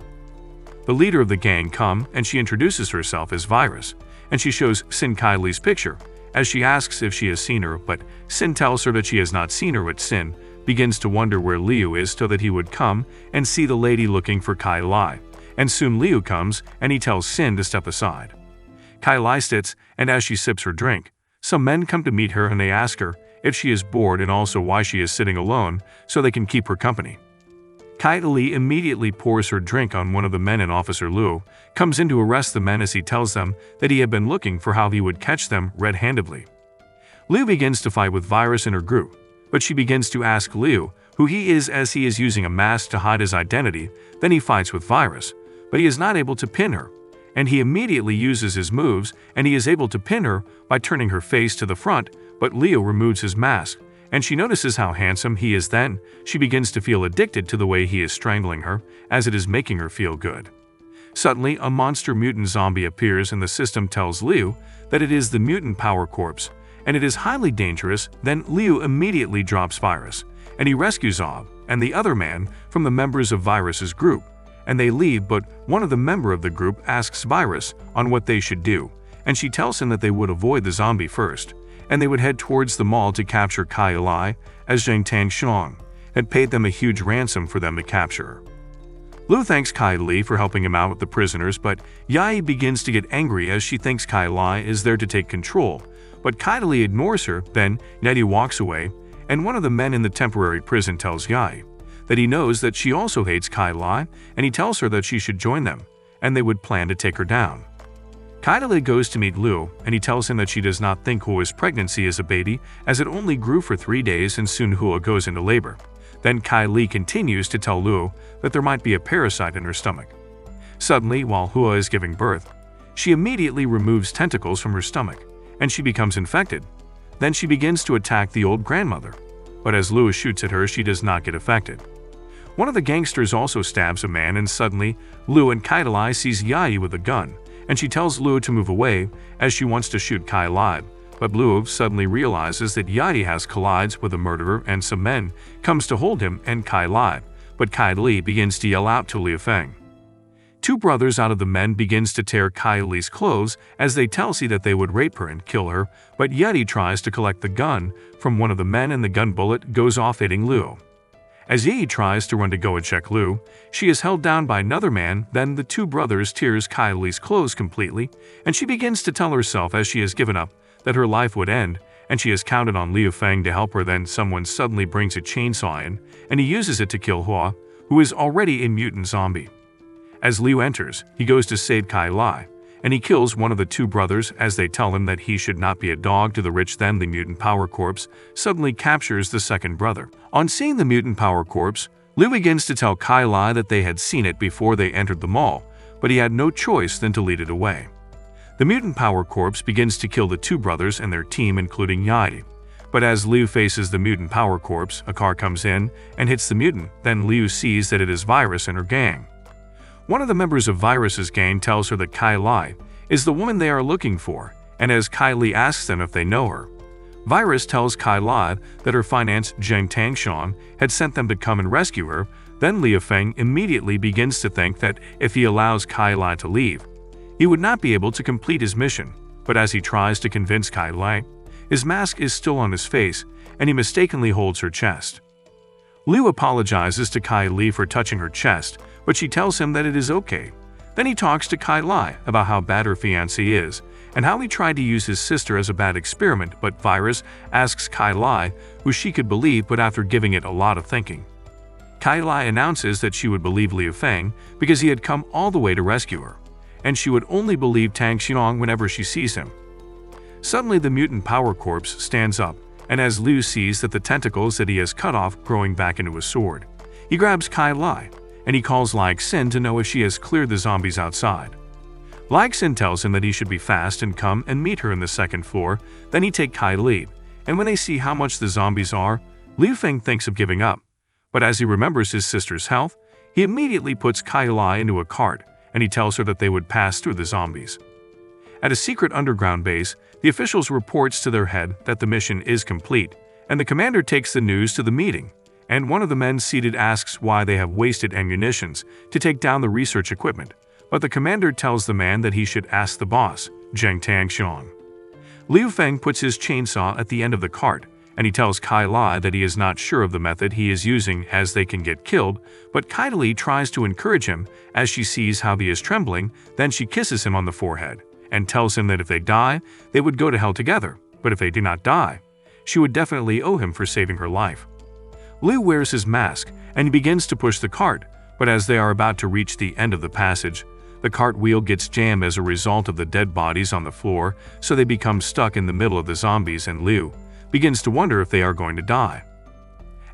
The leader of the gang comes and she introduces herself as Virus, and she shows Sin Kai Lai's picture as she asks if she has seen her, but Sin tells her that she has not seen her, but Sin begins to wonder where Liu is so that he would come and see the lady looking for Kai Lai, and soon Liu comes and he tells Sin to step aside. Kai Lai sits, and as she sips her drink, some men come to meet her and they ask her if she is bored and also why she is sitting alone so they can keep her company. Kai Lai immediately pours her drink on one of the men, and Officer Liu comes in to arrest the men as he tells them that he had been looking for how he would catch them red-handedly. Liu begins to fight with Virus in her group, but she begins to ask Liu who he is as he is using a mask to hide his identity. Then he fights with Virus, but he is not able to pin her, and he immediately uses his moves and he is able to pin her by turning her face to the front, but Liu removes his mask, and she notices how handsome he is. Then she begins to feel addicted to the way he is strangling her, as it is making her feel good. Suddenly, a monster mutant zombie appears and the system tells Liu that it is the mutant power corpse, and it is highly dangerous. Then Liu immediately drops Virus, and he rescues Ob and the other man from the members of Virus's group, and they leave, but one of the members of the group asks Virus on what they should do, and she tells him that they would avoid the zombie first, and they would head towards the mall to capture Kai Lai, as Zhang Tangxiang had paid them a huge ransom for them to capture her. Liu thanks Kai Lai for helping him out with the prisoners, but Yai begins to get angry as she thinks Kai Lai is there to take control, but Kai Lai ignores her. Then Yai walks away, and one of the men in the temporary prison tells Yai that he knows that she also hates Kai Lai, and he tells her that she should join them, and they would plan to take her down. Kai Lai goes to meet Liu, and he tells him that she does not think Hua's pregnancy is a baby, as it only grew for 3 days and soon Hua goes into labor. Then Kai Lai continues to tell Liu that there might be a parasite in her stomach. Suddenly, while Hua is giving birth, she immediately removes tentacles from her stomach, and she becomes infected. Then she begins to attack the old grandmother, but as Liu shoots at her, she does not get affected. One of the gangsters also stabs a man, and suddenly Liu and Kai Lai sees Yai with a gun, and she tells Liu to move away as she wants to shoot Kai Lai, but Liu suddenly realizes that Yai has collides with a murderer, and some men comes to hold him and Kai Lai, but Kai Lai begins to yell out to Liu Feng. 2 brothers out of the men begins to tear Kai Lai's clothes as they tell C that they would rape her and kill her, but Yeti tries to collect the gun from one of the men and the gun bullet goes off, hitting Liu. As Yi tries to run to go and check Liu, she is held down by another man. Then the 2 brothers tears Kai Lai's clothes completely, and she begins to tell herself as she has given up that her life would end, and she has counted on Liu Feng to help her. Then someone suddenly brings a chainsaw in, and he uses it to kill Hua, who is already a mutant zombie. As Liu enters, he goes to save Kai Lai, and he kills one of the 2 brothers as they tell him that he should not be a dog to the rich. Then the mutant power corpse suddenly captures the second brother. On seeing the mutant power corpse, Liu begins to tell Kai Lai that they had seen it before they entered the mall, but he had no choice than to lead it away. The mutant power corpse begins to kill the 2 brothers and their team, including Yai. But as Liu faces the mutant power corpse, a car comes in and hits the mutant. Then Liu sees that it is Virus and her gang. One of the members of Virus's gang tells her that Kai Lai is the woman they are looking for, and as Kai Lai asks them if they know her, Virus tells Kai Lai that her finance Zhang Tangxiang had sent them to come and rescue her. Then Liu Feng immediately begins to think that if he allows Kai Lai to leave, he would not be able to complete his mission, but as he tries to convince Kai Lai, his mask is still on his face, and he mistakenly holds her chest. Liu apologizes to Kai Lai for touching her chest, but she tells him that it is okay. Then he talks to Kai Lai about how bad her fiancé is, and how he tried to use his sister as a bad experiment, but Virus asks Kai Lai who she could believe, but after giving it a lot of thinking, Kai Lai announces that she would believe Liu Feng because he had come all the way to rescue her, and she would only believe Tang Xiong whenever she sees him. Suddenly the mutant power corpse stands up, and as Liu sees that the tentacles that he has cut off growing back into a sword, he grabs Kai Lai, and he calls Lai Xin to know if she has cleared the zombies outside. Lai Xin tells him that he should be fast and come and meet her in the 2nd floor. Then he takes Kai Lai, and when they see how much the zombies are, Liu Feng thinks of giving up, but as he remembers his sister's health, he immediately puts Kai Lai into a cart and he tells her that they would pass through the zombies. At a secret underground base, the officials reports to their head that the mission is complete, and the commander takes the news to the meeting, and one of the men seated asks why they have wasted ammunitions to take down the research equipment, but the commander tells the man that he should ask the boss, Zheng Tangxiang. Liu Feng puts his chainsaw at the end of the cart, and he tells Kai Lai that he is not sure of the method he is using as they can get killed, but Kai Lai tries to encourage him as she sees how he is trembling, then she kisses him on the forehead, and tells him that if they die, they would go to hell together, but if they do not die, she would definitely owe him for saving her life. Liu wears his mask, and he begins to push the cart, but as they are about to reach the end of the passage, the cart wheel gets jammed as a result of the dead bodies on the floor, so they become stuck in the middle of the zombies and Liu begins to wonder if they are going to die.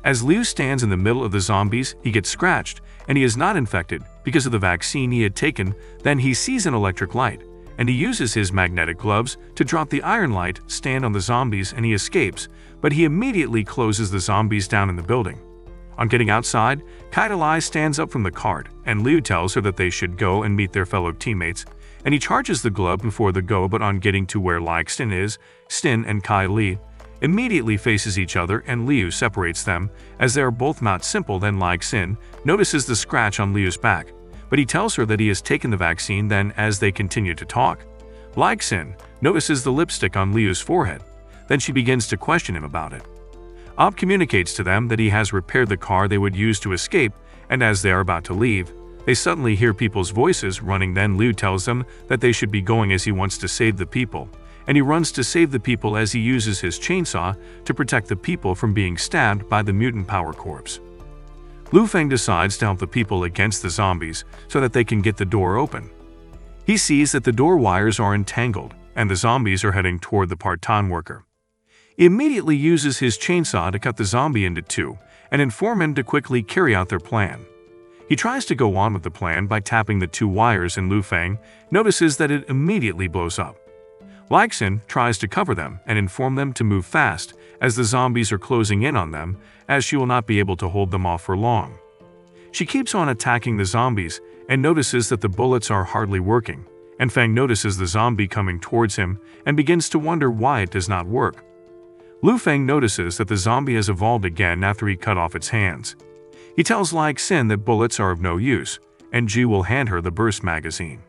As Liu stands in the middle of the zombies, he gets scratched, and he is not infected because of the vaccine he had taken. Then he sees an electric light, and he uses his magnetic gloves to drop the iron light stand on the zombies and he escapes, but he immediately closes the zombies down in the building. On getting outside, Kai Lai stands up from the cart, and Liu tells her that they should go and meet their fellow teammates, and he charges the glove before the go, but on getting to where Xin is, Xin and Kai Lai immediately faces each other and Liu separates them, as they are both not simple. Then Xin notices the scratch on Liu's back, but he tells her that he has taken the vaccine. Then as they continue to talk, Xin notices the lipstick on Liu's forehead, then she begins to question him about it. Ob communicates to them that he has repaired the car they would use to escape, and as they are about to leave, they suddenly hear people's voices running. Then Liu tells them that they should be going as he wants to save the people, and he runs to save the people as he uses his chainsaw to protect the people from being stabbed by the mutant power corps. Liu Feng decides to help the people against the zombies so that they can get the door open. He sees that the door wires are entangled, and the zombies are heading toward the part-time worker. He immediately uses his chainsaw to cut the zombie into two and inform him to quickly carry out their plan. He tries to go on with the plan by tapping the two wires, and Liu Feng notices that it immediately blows up. Xin tries to cover them and inform them to move fast as the zombies are closing in on them, as she will not be able to hold them off for long. She keeps on attacking the zombies and notices that the bullets are hardly working, and Feng notices the zombie coming towards him and begins to wonder why it does not work. Liu Feng notices that the zombie has evolved again after he cut off its hands. He tells Xin that bullets are of no use, and Ji will hand her the burst magazine.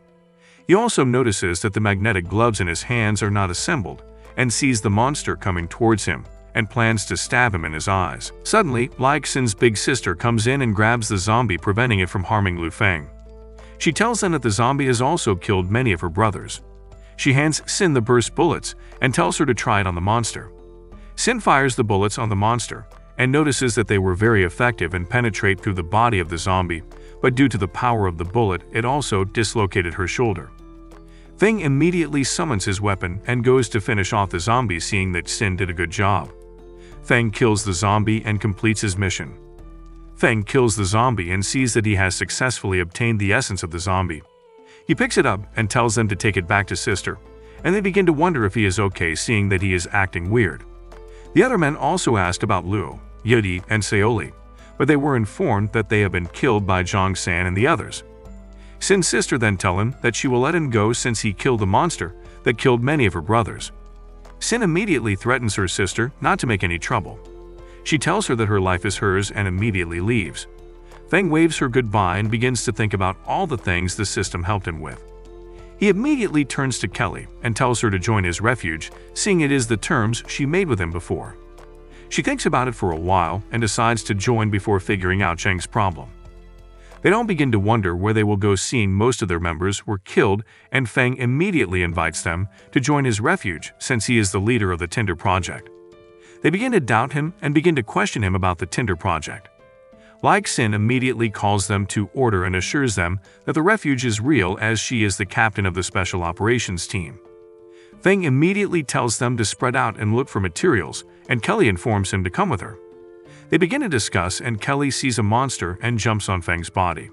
He also notices that the magnetic gloves in his hands are not assembled, and sees the monster coming towards him, and plans to stab him in his eyes. Suddenly, Xin's big sister comes in and grabs the zombie, preventing it from harming Liu Feng. She tells them that the zombie has also killed many of her brothers. She hands Xin the burst bullets and tells her to try it on the monster. Xin fires the bullets on the monster, and notices that they were very effective and penetrate through the body of the zombie, but due to the power of the bullet, it also dislocated her shoulder. Feng immediately summons his weapon and goes to finish off the zombie, seeing that Xin did a good job. Feng kills the zombie and completes his mission. Feng kills the zombie and sees that he has successfully obtained the essence of the zombie. He picks it up and tells them to take it back to Sister, and they begin to wonder if he is okay, seeing that he is acting weird. The other men also asked about Luo, Yudi, and Seoli, but they were informed that they have been killed by Zhang San and the others. Sin's sister then tells him that she will let him go since he killed the monster that killed many of her brothers. Sin immediately threatens her sister not to make any trouble. She tells her that her life is hers and immediately leaves. Feng waves her goodbye and begins to think about all the things the system helped him with. He immediately turns to Kelly and tells her to join his refuge, seeing it is the terms she made with him before. She thinks about it for a while and decides to join before figuring out Cheng's problem. They all begin to wonder where they will go, seeing most of their members were killed, and Feng immediately invites them to join his refuge since he is the leader of the Tinder project. They begin to doubt him and begin to question him about the Tinder project. Xin immediately calls them to order and assures them that the refuge is real, as she is the captain of the special operations team. Feng immediately tells them to spread out and look for materials, and Kelly informs him to come with her. They begin to discuss, and Kelly sees a monster and jumps on Feng's body.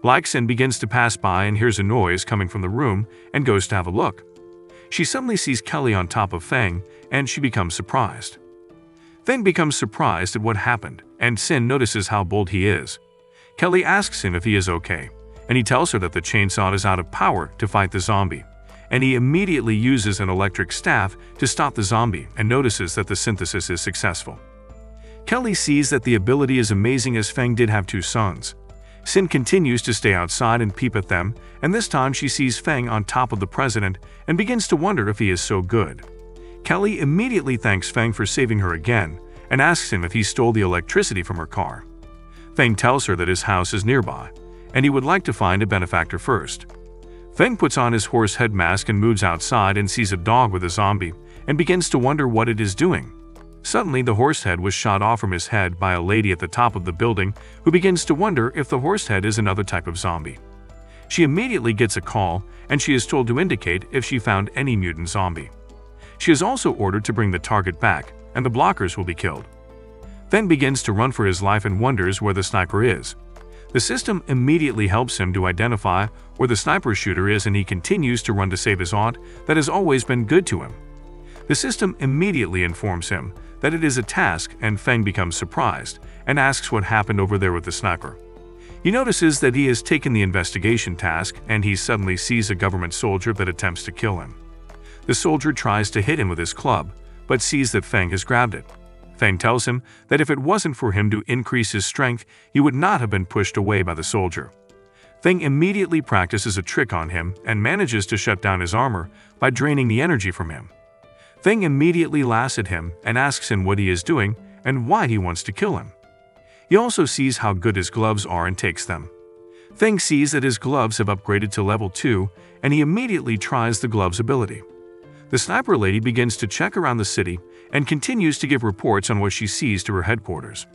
Xin begins to pass by and hears a noise coming from the room and goes to have a look. She suddenly sees Kelly on top of Feng, and she becomes surprised. Feng becomes surprised at what happened, and Sin notices how bold he is. Kelly asks him if he is okay, and he tells her that the chainsaw is out of power to fight the zombie, and he immediately uses an electric staff to stop the zombie and notices that the synthesis is successful. Kelly sees that the ability is amazing as Feng did have 2 sons. Sin continues to stay outside and peep at them, and this time she sees Feng on top of the president and begins to wonder if he is so good. Kelly immediately thanks Feng for saving her again and asks him if he stole the electricity from her car. Feng tells her that his house is nearby, and he would like to find a benefactor first. Feng puts on his horse head mask and moves outside and sees a dog with a zombie and begins to wonder what it is doing. Suddenly, the horse head was shot off from his head by a lady at the top of the building who begins to wonder if the horse head is another type of zombie. She immediately gets a call, and she is told to indicate if she found any mutant zombie. She is also ordered to bring the target back, and the blockers will be killed. Feng begins to run for his life and wonders where the sniper is. The system immediately helps him to identify where the sniper shooter is, and he continues to run to save his aunt that has always been good to him. The system immediately informs him that it is a task, and Feng becomes surprised and asks what happened over there with the sniper. He notices that he has taken the investigation task, and he suddenly sees a government soldier that attempts to kill him. The soldier tries to hit him with his club, but sees that Feng has grabbed it. Feng tells him that if it wasn't for him to increase his strength, he would not have been pushed away by the soldier. Feng immediately practices a trick on him and manages to shut down his armor by draining the energy from him. Feng immediately laughs at him and asks him what he is doing and why he wants to kill him. He also sees how good his gloves are and takes them. Feng sees that his gloves have upgraded to level 2, and he immediately tries the gloves ability. The sniper lady begins to check around the city and continues to give reports on what she sees to her headquarters.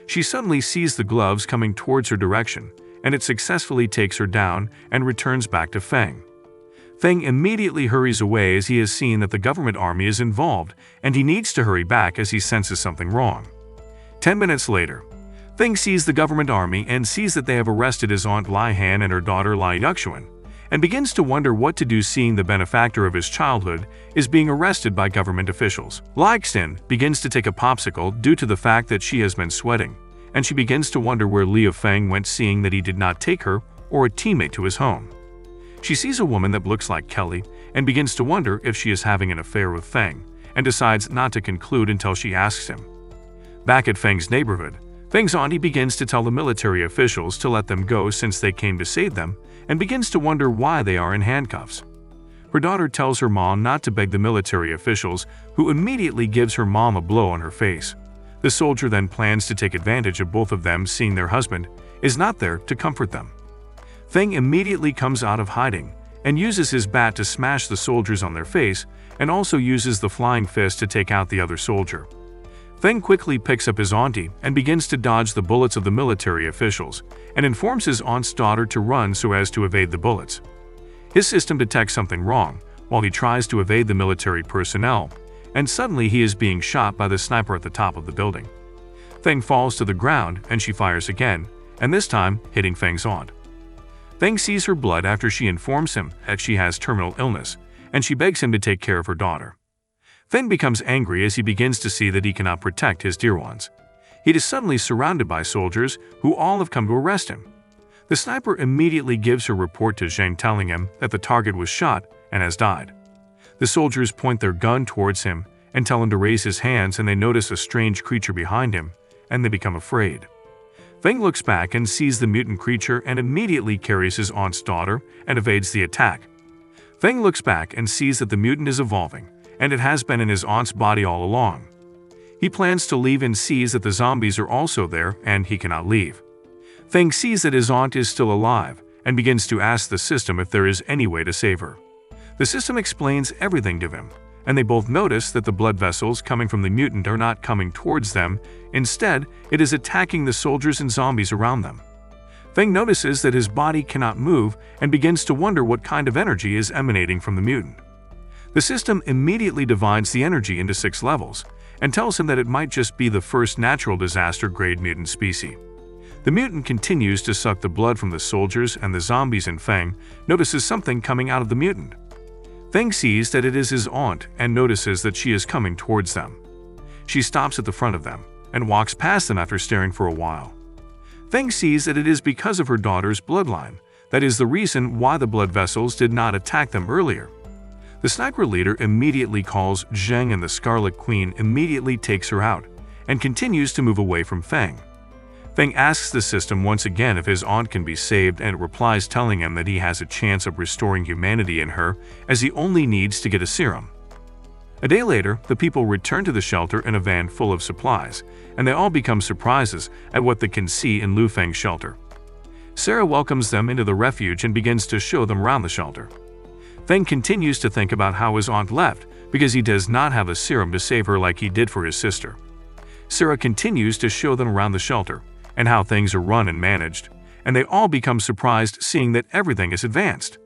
She suddenly sees the gloves coming towards her direction, and it successfully takes her down and returns back to Feng. Feng immediately hurries away as he has seen that the government army is involved, and he needs to hurry back as he senses something wrong. 10 minutes later, Feng sees the government army and sees that they have arrested his aunt Lai Han and her daughter Lai Yuxuan, and begins to wonder what to do seeing the benefactor of his childhood is being arrested by government officials. Lai Xin begins to take a popsicle due to the fact that she has been sweating, and she begins to wonder where Liu Feng went seeing that he did not take her or a teammate to his home. She sees a woman that looks like Kelly and begins to wonder if she is having an affair with Feng, and decides not to conclude until she asks him. Back at Feng's neighborhood, Feng's auntie begins to tell the military officials to let them go since they came to save them, and begins to wonder why they are in handcuffs. Her daughter tells her mom not to beg the military officials, who immediately gives her mom a blow on her face. The soldier then plans to take advantage of both of them seeing their husband is not there to comfort them. Feng immediately comes out of hiding and uses his bat to smash the soldiers on their face, and also uses the flying fist to take out the other soldier. Feng quickly picks up his auntie and begins to dodge the bullets of the military officials, and informs his aunt's daughter to run so as to evade the bullets. His system detects something wrong while he tries to evade the military personnel, and suddenly he is being shot by the sniper at the top of the building. Feng falls to the ground and she fires again, and this time hitting Feng's aunt. Feng sees her blood after she informs him that she has terminal illness, and she begs him to take care of her daughter. Feng becomes angry as he begins to see that he cannot protect his dear ones. He is suddenly surrounded by soldiers who all have come to arrest him. The sniper immediately gives her report to Zhang, telling him that the target was shot and has died. The soldiers point their gun towards him and tell him to raise his hands, and they notice a strange creature behind him, and they become afraid. Feng looks back and sees the mutant creature and immediately carries his aunt's daughter and evades the attack. Feng looks back and sees that the mutant is evolving, and it has been in his aunt's body all along. He plans to leave and sees that the zombies are also there and he cannot leave. Feng sees that his aunt is still alive and begins to ask the system if there is any way to save her. The system explains everything to him, and they both notice that the blood vessels coming from the mutant are not coming towards them. Instead, it is attacking the soldiers and zombies around them. Feng notices that his body cannot move and begins to wonder what kind of energy is emanating from the mutant. The system immediately divides the energy into 6 levels and tells him that it might just be the first natural disaster-grade mutant species. The mutant continues to suck the blood from the soldiers and the zombies, and Feng notices something coming out of the mutant. Feng sees that it is his aunt and notices that she is coming towards them. She stops at the front of them and walks past them after staring for a while. Feng sees that it is because of her daughter's bloodline that is the reason why the blood vessels did not attack them earlier. The sniper leader immediately calls Zheng and the Scarlet Queen immediately takes her out and continues to move away from Feng. Feng asks the system once again if his aunt can be saved, and it replies telling him that he has a chance of restoring humanity in her as he only needs to get a serum. A day later, the people return to the shelter in a van full of supplies, and they all become surprises at what they can see in Lu Feng's shelter. Sarah welcomes them into the refuge and begins to show them around the shelter. Feng continues to think about how his aunt left because he does not have a serum to save her like he did for his sister. Sarah continues to show them around the shelter and how things are run and managed, and they all become surprised seeing that everything is advanced.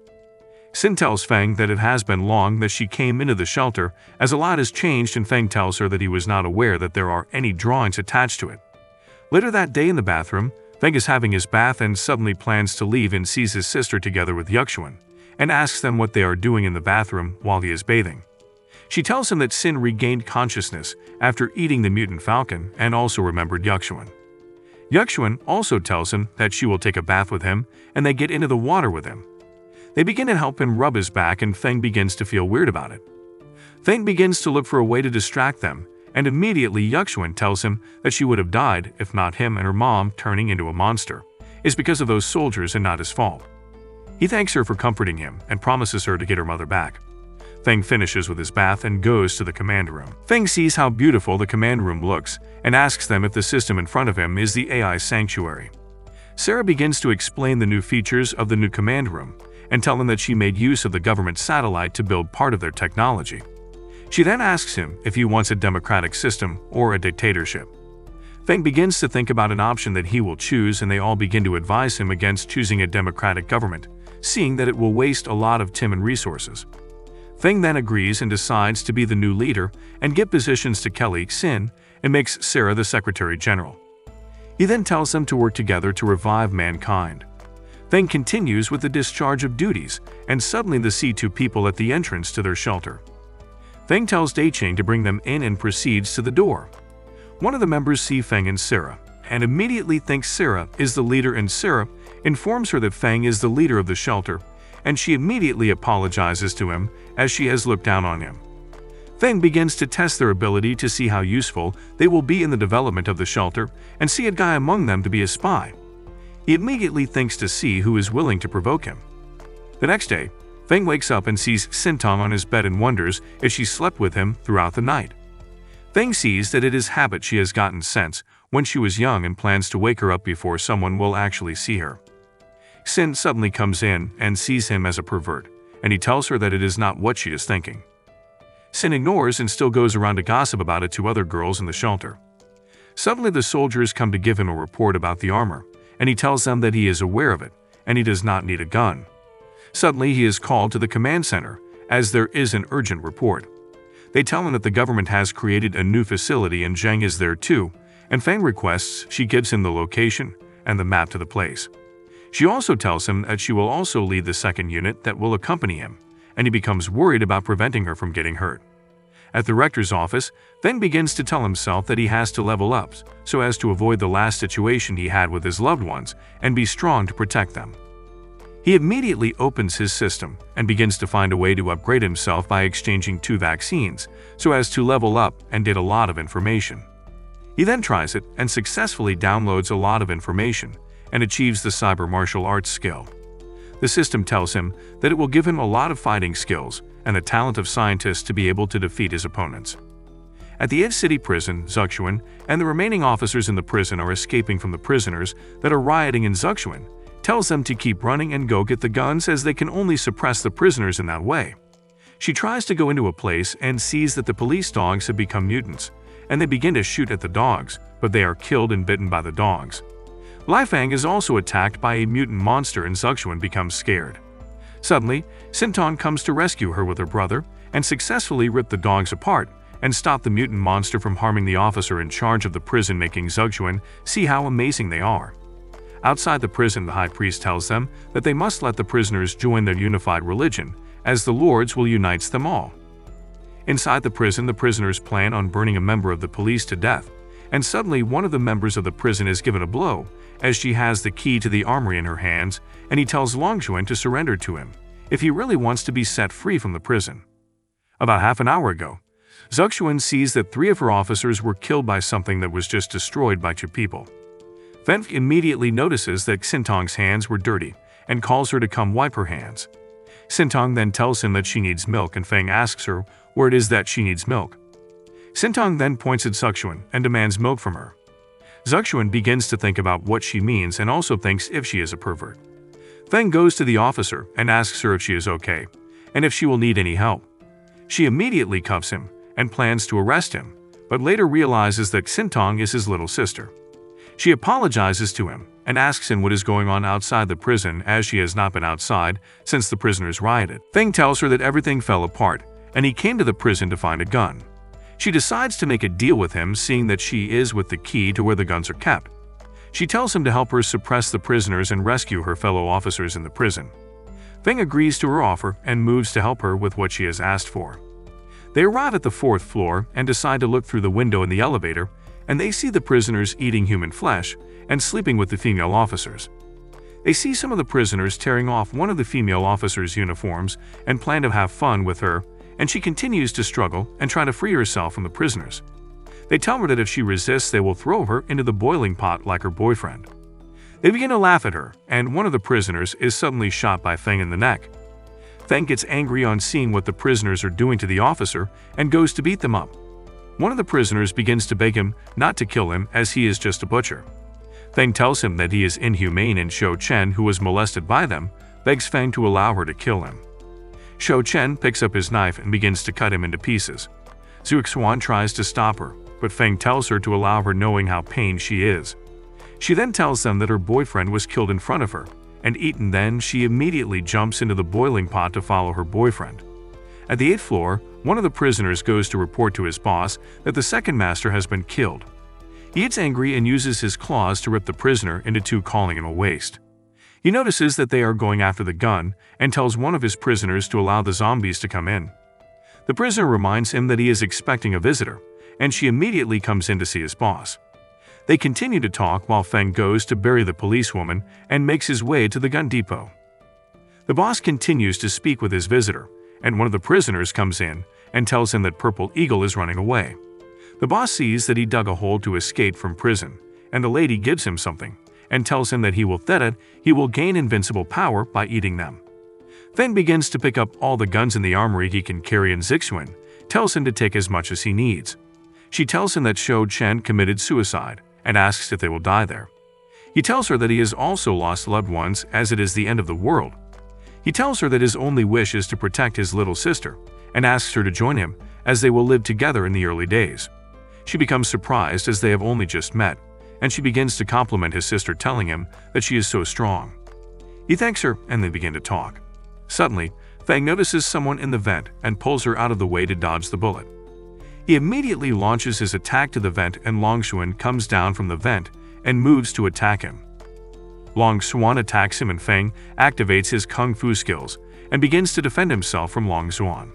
Sin tells Feng that it has been long that she came into the shelter as a lot has changed, and Feng tells her that he was not aware that there are any drawings attached to it. Later that day in the bathroom, Feng is having his bath and suddenly plans to leave and sees his sister together with Yuxuan and asks them what they are doing in the bathroom while he is bathing. She tells him that Sin regained consciousness after eating the mutant falcon and also remembered Yuxuan. Yuxuan also tells him that she will take a bath with him, and they get into the water with him. They begin to help him rub his back, and Feng begins to feel weird about it. Feng begins to look for a way to distract them, and immediately Yuxuan tells him that she would have died if not him and her mom turning into a monster is because of those soldiers and not his fault. He thanks her for comforting him and promises her to get her mother back. Feng finishes with his bath and goes to the command room. Feng sees how beautiful the command room looks and asks them if the system in front of him is the AI sanctuary. Sarah begins to explain the new features of the new command room and tell him that she made use of the government satellite to build part of their technology. She then asks him if he wants a democratic system or a dictatorship. Feng begins to think about an option that he will choose, and they all begin to advise him against choosing a democratic government, seeing that it will waste a lot of time and resources. Feng then agrees and decides to be the new leader and give positions to Kelly, Sin, and makes Sarah the Secretary General. He then tells them to work together to revive mankind. Feng continues with the discharge of duties, and suddenly they see two people at the entrance to their shelter. Feng tells Daiching to bring them in and proceeds to the door. One of the members sees Feng and Sarah, and immediately thinks Sarah is the leader, and Sarah informs her that Feng is the leader of the shelter, and she immediately apologizes to him as she has looked down on him. Feng begins to test their ability to see how useful they will be in the development of the shelter and see a guy among them to be a spy. He immediately thinks to see who is willing to provoke him. The next day, Feng wakes up and sees Sintong on his bed and wonders if she slept with him throughout the night. Feng sees that it is habit she has gotten since when she was young and plans to wake her up before someone will actually see her. Sin suddenly comes in and sees him as a pervert, and he tells her that it is not what she is thinking. Sin ignores and still goes around to gossip about it to other girls in the shelter. Suddenly the soldiers come to give him a report about the armor, and he tells them that he is aware of it, and he does not need a gun. Suddenly he is called to the command center, as there is an urgent report. They tell him that the government has created a new facility and Zheng is there too, and Feng requests she gives him the location and the map to the place. She also tells him that she will also lead the second unit that will accompany him, and he becomes worried about preventing her from getting hurt. At the rector's office, Feng begins to tell himself that he has to level up so as to avoid the last situation he had with his loved ones and be strong to protect them. He immediately opens his system and begins to find a way to upgrade himself by exchanging 2 vaccines so as to level up and get a lot of information. He then tries it and successfully downloads a lot of information and achieves the cyber martial arts skill. The system tells him that it will give him a lot of fighting skills and the talent of scientists to be able to defeat his opponents. At the Edge City prison, Zuxuan and the remaining officers in the prison are escaping from the prisoners that are rioting, and Zuxuan tells them to keep running and go get the guns as they can only suppress the prisoners in that way. She tries to go into a place and sees that the police dogs have become mutants, and they begin to shoot at the dogs, but they are killed and bitten by the dogs. Lifang is also attacked by a mutant monster and Zuxuan becomes scared. Suddenly, Sintong comes to rescue her with her brother and successfully rip the dogs apart and stop the mutant monster from harming the officer in charge of the prison, making Zuxuan see how amazing they are. Outside the prison, the high priest tells them that they must let the prisoners join their unified religion, as the lords will unite them all. Inside the prison, the prisoners plan on burning a member of the police to death, and suddenly one of the members of the prison is given a blow, as she has the key to the armory in her hands, and he tells Longshuan to surrender to him, if he really wants to be set free from the prison. About half an hour ago, Zuxuan sees that 3 of her officers were killed by something that was just destroyed by 2 people. Feng immediately notices that Xintong's hands were dirty and calls her to come wipe her hands. Xintong then tells him that she needs milk, and Feng asks her where it is that she needs milk. Xintong then points at Zuxuan and demands milk from her. Zuxuan begins to think about what she means and also thinks if she is a pervert. Feng goes to the officer and asks her if she is okay, and if she will need any help. She immediately cuffs him and plans to arrest him, but later realizes that Xintong is his little sister. She apologizes to him and asks him what is going on outside the prison, as she has not been outside since the prisoners rioted. Feng tells her that everything fell apart and he came to the prison to find a gun. She decides to make a deal with him, seeing that she is with the key to where the guns are kept. She tells him to help her suppress the prisoners and rescue her fellow officers in the prison. Feng agrees to her offer and moves to help her with what she has asked for. They arrive at the 4th floor and decide to look through the window in the elevator, and they see the prisoners eating human flesh and sleeping with the female officers. They see some of the prisoners tearing off one of the female officers' uniforms and plan to have fun with her, and she continues to struggle and try to free herself from the prisoners. They tell her that if she resists, they will throw her into the boiling pot like her boyfriend. They begin to laugh at her, and one of the prisoners is suddenly shot by Feng in the neck. Feng gets angry on seeing what the prisoners are doing to the officer and goes to beat them up. One of the prisoners begins to beg him not to kill him, as he is just a butcher. Feng tells him that he is inhumane, and Shou Chen, who was molested by them, begs Feng to allow her to kill him. Shou Chen picks up his knife and begins to cut him into pieces. Zuxuan tries to stop her, but Feng tells her to allow her, knowing how pained she is. She then tells them that her boyfriend was killed in front of her and eaten. Then she immediately jumps into the boiling pot to follow her boyfriend. At the 8th floor, one of the prisoners goes to report to his boss that the second master has been killed. He gets angry and uses his claws to rip the prisoner into 2, calling him a waste. He notices that they are going after the gun and tells one of his prisoners to allow the zombies to come in. The prisoner reminds him that he is expecting a visitor, and she immediately comes in to see his boss. They continue to talk while Feng goes to bury the policewoman and makes his way to the gun depot. The boss continues to speak with his visitor, and one of the prisoners comes in and tells him that Purple Eagle is running away. The boss sees that he dug a hole to escape from prison, and the lady gives him something and tells him that he will gain invincible power by eating them. Feng begins to pick up all the guns in the armory he can carry, and Zixuan tells him to take as much as he needs. She tells him that Shou Chen committed suicide and asks if they will die there. He tells her that he has also lost loved ones, as it is the end of the world. He tells her that his only wish is to protect his little sister and asks her to join him, as they will live together in the early days. She becomes surprised, as they have only just met, and she begins to compliment his sister, telling him that she is so strong. He thanks her and they begin to talk. Suddenly, Feng notices someone in the vent and pulls her out of the way to dodge the bullet. He immediately launches his attack to the vent, and Longshuan comes down from the vent and moves to attack him. Longshuan attacks him, and Feng activates his kung fu skills and begins to defend himself from Longshuan.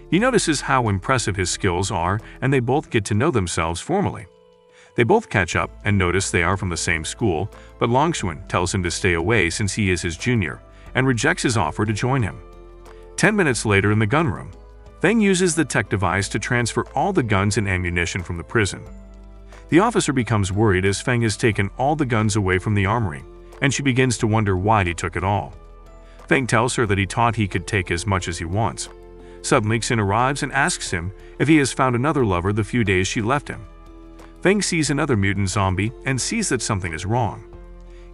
He notices how impressive his skills are, and they both get to know themselves formally. They both catch up and notice they are from the same school, but Longshuan tells him to stay away since he is his junior and rejects his offer to join him. 10 minutes later, in the gun room, Feng uses the tech device to transfer all the guns and ammunition from the prison. The officer becomes worried, as Feng has taken all the guns away from the armory, and she begins to wonder why he took it all. Feng tells her that he thought he could take as much as he wants. Suddenly, Xin arrives and asks him if he has found another lover the few days she left him. Feng sees another mutant zombie and sees that something is wrong.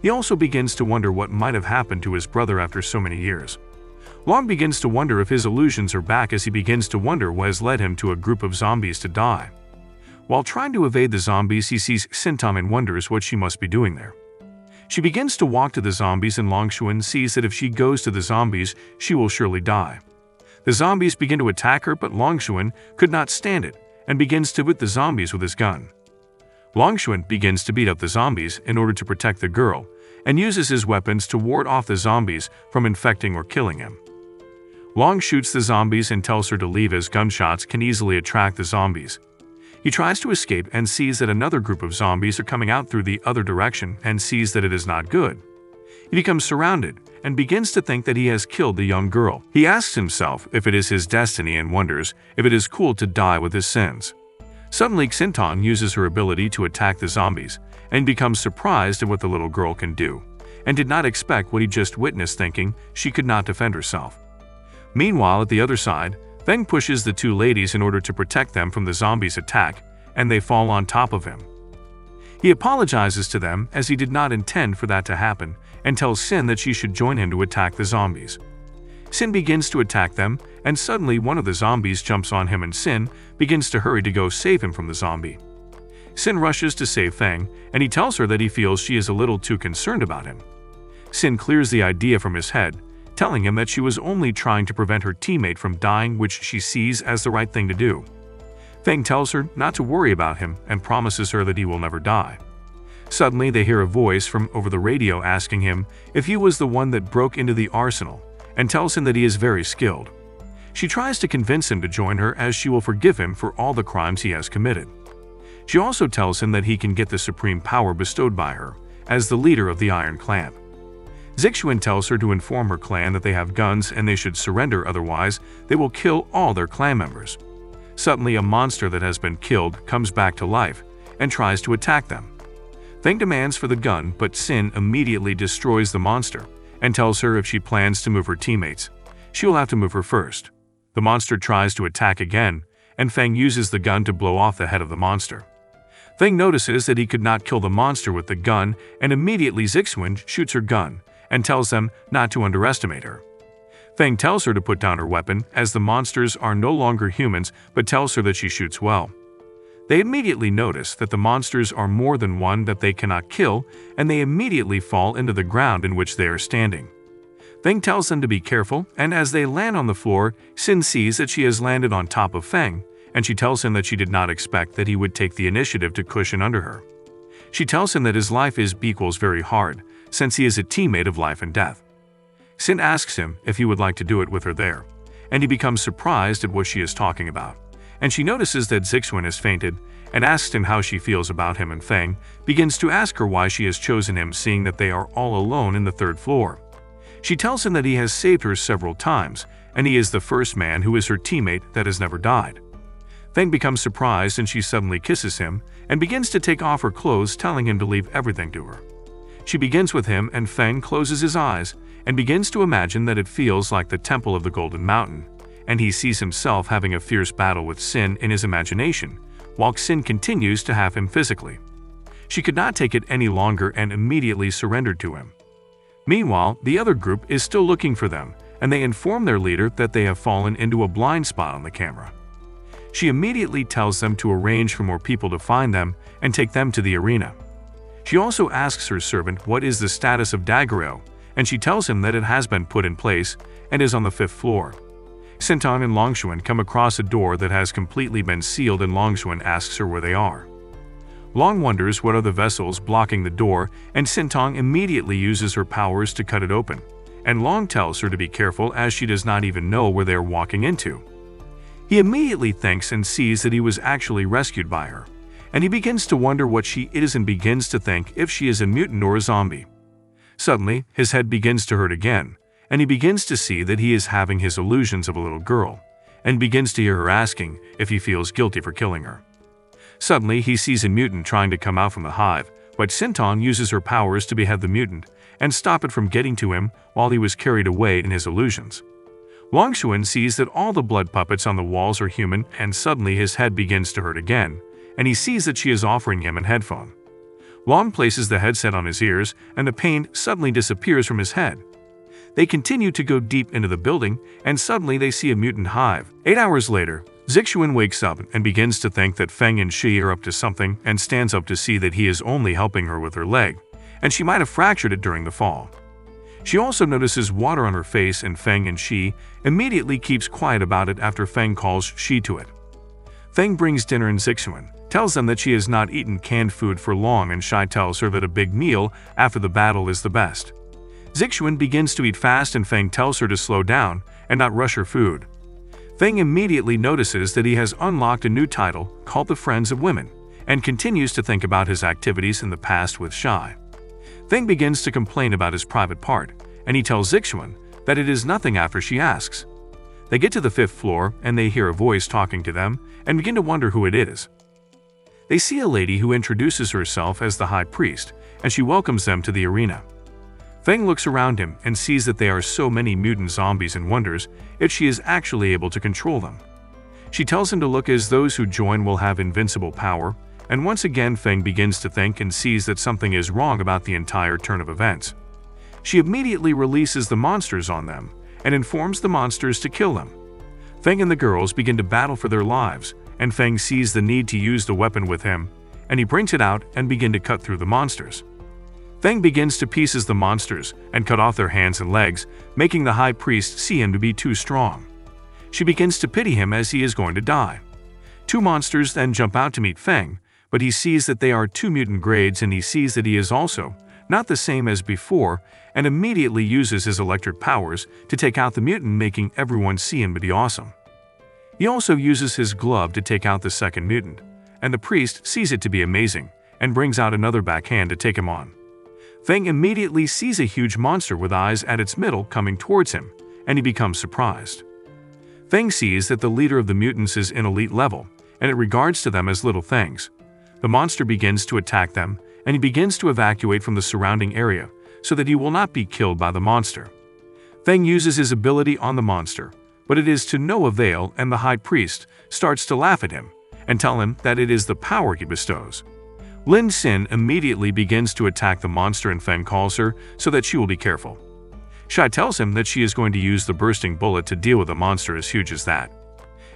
He also begins to wonder what might have happened to his brother after so many years. Long begins to wonder if his illusions are back, as he begins to wonder what has led him to a group of zombies to die. While trying to evade the zombies, he sees Xintam and wonders what she must be doing there. She begins to walk to the zombies, and Longshuan sees that if she goes to the zombies, she will surely die. The zombies begin to attack her, but Longshuan could not stand it and begins to hit the zombies with his gun. Longshuan begins to beat up the zombies in order to protect the girl and uses his weapons to ward off the zombies from infecting or killing him. Long shoots the zombies and tells her to leave as gunshots can easily attract the zombies. He tries to escape and sees that another group of zombies are coming out through the other direction and sees that it is not good. He becomes surrounded and begins to think that he has killed the young girl. He asks himself if it is his destiny and wonders if it is cool to die with his sins. Suddenly, Xintong uses her ability to attack the zombies and becomes surprised at what the little girl can do, and did not expect what he just witnessed, thinking she could not defend herself. Meanwhile, at the other side, Feng pushes the two ladies in order to protect them from the zombies' attack, and they fall on top of him. He apologizes to them as he did not intend for that to happen, and tells Sin that she should join him to attack the zombies. Sin begins to attack them, and suddenly one of the zombies jumps on him and Sin begins to hurry to go save him from the zombie. Sin rushes to save Feng, and he tells her that he feels she is a little too concerned about him. Sin clears the idea from his head, telling him that she was only trying to prevent her teammate from dying, which she sees as the right thing to do. Feng tells her not to worry about him and promises her that he will never die. Suddenly, they hear a voice from over the radio asking him if he was the one that broke into the arsenal, and tells him that he is very skilled. She tries to convince him to join her as she will forgive him for all the crimes he has committed. She also tells him that he can get the supreme power bestowed by her as the leader of the Iron Clan. Zixuan tells her to inform her clan that they have guns and they should surrender, otherwise they will kill all their clan members. Suddenly, a monster that has been killed comes back to life and tries to attack them. Feng demands for the gun, but Sin immediately destroys the monster and tells her if she plans to move her teammates, she will have to move her first. The monster tries to attack again, and Feng uses the gun to blow off the head of the monster. Feng notices that he could not kill the monster with the gun, and immediately Zixuan shoots her gun and tells them not to underestimate her. Feng tells her to put down her weapon as the monsters are no longer humans, but tells her that she shoots well. They immediately notice that the monsters are more than one that they cannot kill, and they immediately fall into the ground in which they are standing. Feng tells them to be careful, and as they land on the floor, Sin sees that she has landed on top of Feng, and she tells him that she did not expect that he would take the initiative to cushion under her. She tells him that his life is equals very hard, since he is a teammate of life and death. Sin asks him if he would like to do it with her there, and he becomes surprised at what she is talking about. And she notices that Zixuan has fainted and asks him how she feels about him, and Feng begins to ask her why she has chosen him, seeing that they are all alone in the third floor. She tells him that he has saved her several times, and he is the first man who is her teammate that has never died. Feng becomes surprised and she suddenly kisses him and begins to take off her clothes, telling him to leave everything to her. She begins with him, and Feng closes his eyes and begins to imagine that it feels like the Temple of the Golden Mountain, and he sees himself having a fierce battle with Sin in his imagination, while Sin continues to have him physically. She could not take it any longer and immediately surrendered to him. Meanwhile, the other group is still looking for them, and they inform their leader that they have fallen into a blind spot on the camera. She immediately tells them to arrange for more people to find them and take them to the arena. She also asks her servant what is the status of Daguerreau, and she tells him that it has been put in place and is on the 5th floor. Xintong and Longshuan come across a door that has completely been sealed, and Longshuan asks her where they are. Long wonders what are the vessels blocking the door, and Xintong immediately uses her powers to cut it open, and Long tells her to be careful as she does not even know where they are walking into. He immediately thinks and sees that he was actually rescued by her, and he begins to wonder what she is and begins to think if she is a mutant or a zombie. Suddenly, his head begins to hurt again, and he begins to see that he is having his illusions of a little girl, and begins to hear her asking if he feels guilty for killing her. Suddenly, he sees a mutant trying to come out from the hive, but Xintong uses her powers to behead the mutant and stop it from getting to him while he was carried away in his illusions. Longshuan sees that all the blood puppets on the walls are human, and suddenly his head begins to hurt again, and he sees that she is offering him a headphone. Long places the headset on his ears, and the pain suddenly disappears from his head. They continue to go deep into the building, and suddenly they see a mutant hive. 8 hours later, Zixuan wakes up and begins to think that Feng and she are up to something, and stands up to see that he is only helping her with her leg, and she might have fractured it during the fall. She also notices water on her face, and Feng and she immediately keeps quiet about it after Feng calls she to it. Feng brings dinner, and Zixuan tells them that she has not eaten canned food for long, and Shai tells her that a big meal after the battle is the best. Zixuan begins to eat fast, and Feng tells her to slow down and not rush her food. Feng immediately notices that he has unlocked a new title called the Friends of Women, and continues to think about his activities in the past with Shai. Feng begins to complain about his private part, and he tells Zixuan that it is nothing after she asks. They get to the 5th floor, and they hear a voice talking to them, and begin to wonder who it is. They see a lady who introduces herself as the High Priest, and she welcomes them to the arena. Feng looks around him and sees that there are so many mutant zombies and wonders if she is actually able to control them. She tells him to look, as those who join will have invincible power, and once again Feng begins to think and sees that something is wrong about the entire turn of events. She immediately releases the monsters on them and informs the monsters to kill them. Feng and the girls begin to battle for their lives, and Feng sees the need to use the weapon with him, and he brings it out and begin to cut through the monsters. Feng begins to pieces the monsters and cut off their hands and legs, making the High Priest see him to be too strong. She begins to pity him as he is going to die. 2 monsters then jump out to meet Feng, but he sees that they are 2 mutant grades, and he sees that he is also not the same as before, and immediately uses his electric powers to take out the mutant, making everyone see him to be awesome. He also uses his glove to take out the 2nd mutant, and the priest sees it to be amazing and brings out another backhand to take him on. Feng immediately sees a huge monster with eyes at its middle coming towards him, and he becomes surprised. Feng sees that the leader of the mutants is in elite level, and it regards to them as little things. The monster begins to attack them, and he begins to evacuate from the surrounding area so that he will not be killed by the monster. Feng uses his ability on the monster, but it is to no avail, and the High Priest starts to laugh at him and tell him that it is the power he bestows. Lin Xin immediately begins to attack the monster, and Feng calls her so that she will be careful. Shai tells him that she is going to use the bursting bullet to deal with a monster as huge as that.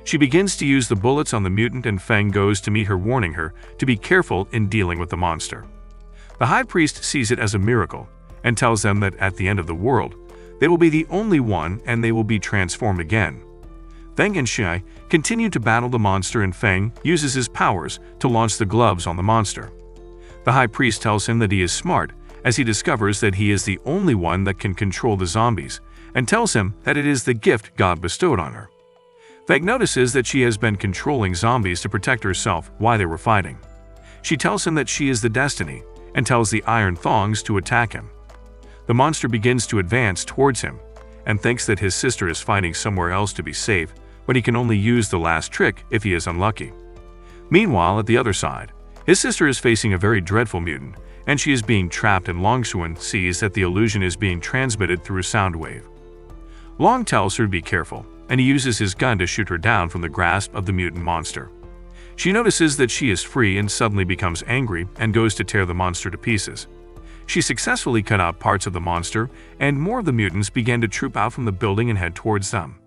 She begins to use the bullets on the mutant, and Feng goes to meet her, warning her to be careful in dealing with the monster. The High Priest sees it as a miracle and tells them that at the end of the world, they will be the only one and they will be transformed again. Feng and Shai continue to battle the monster, and Feng uses his powers to launch the gloves on the monster. The High Priest tells him that he is smart, as he discovers that he is the only one that can control the zombies, and tells him that it is the gift God bestowed on her. Feng notices that she has been controlling zombies to protect herself while they were fighting. She tells him that she is the destiny, and tells the Iron Thongs to attack him. The monster begins to advance towards him, and thinks that his sister is fighting somewhere else to be safe, but he can only use the last trick if he is unlucky. Meanwhile, at the other side, his sister is facing a very dreadful mutant, and she is being trapped, and Longshuan sees that the illusion is being transmitted through a sound wave. Long tells her to be careful, and he uses his gun to shoot her down from the grasp of the mutant monster. She notices that she is free and suddenly becomes angry and goes to tear the monster to pieces. She successfully cut out parts of the monster, and more of the mutants began to troop out from the building and head towards them.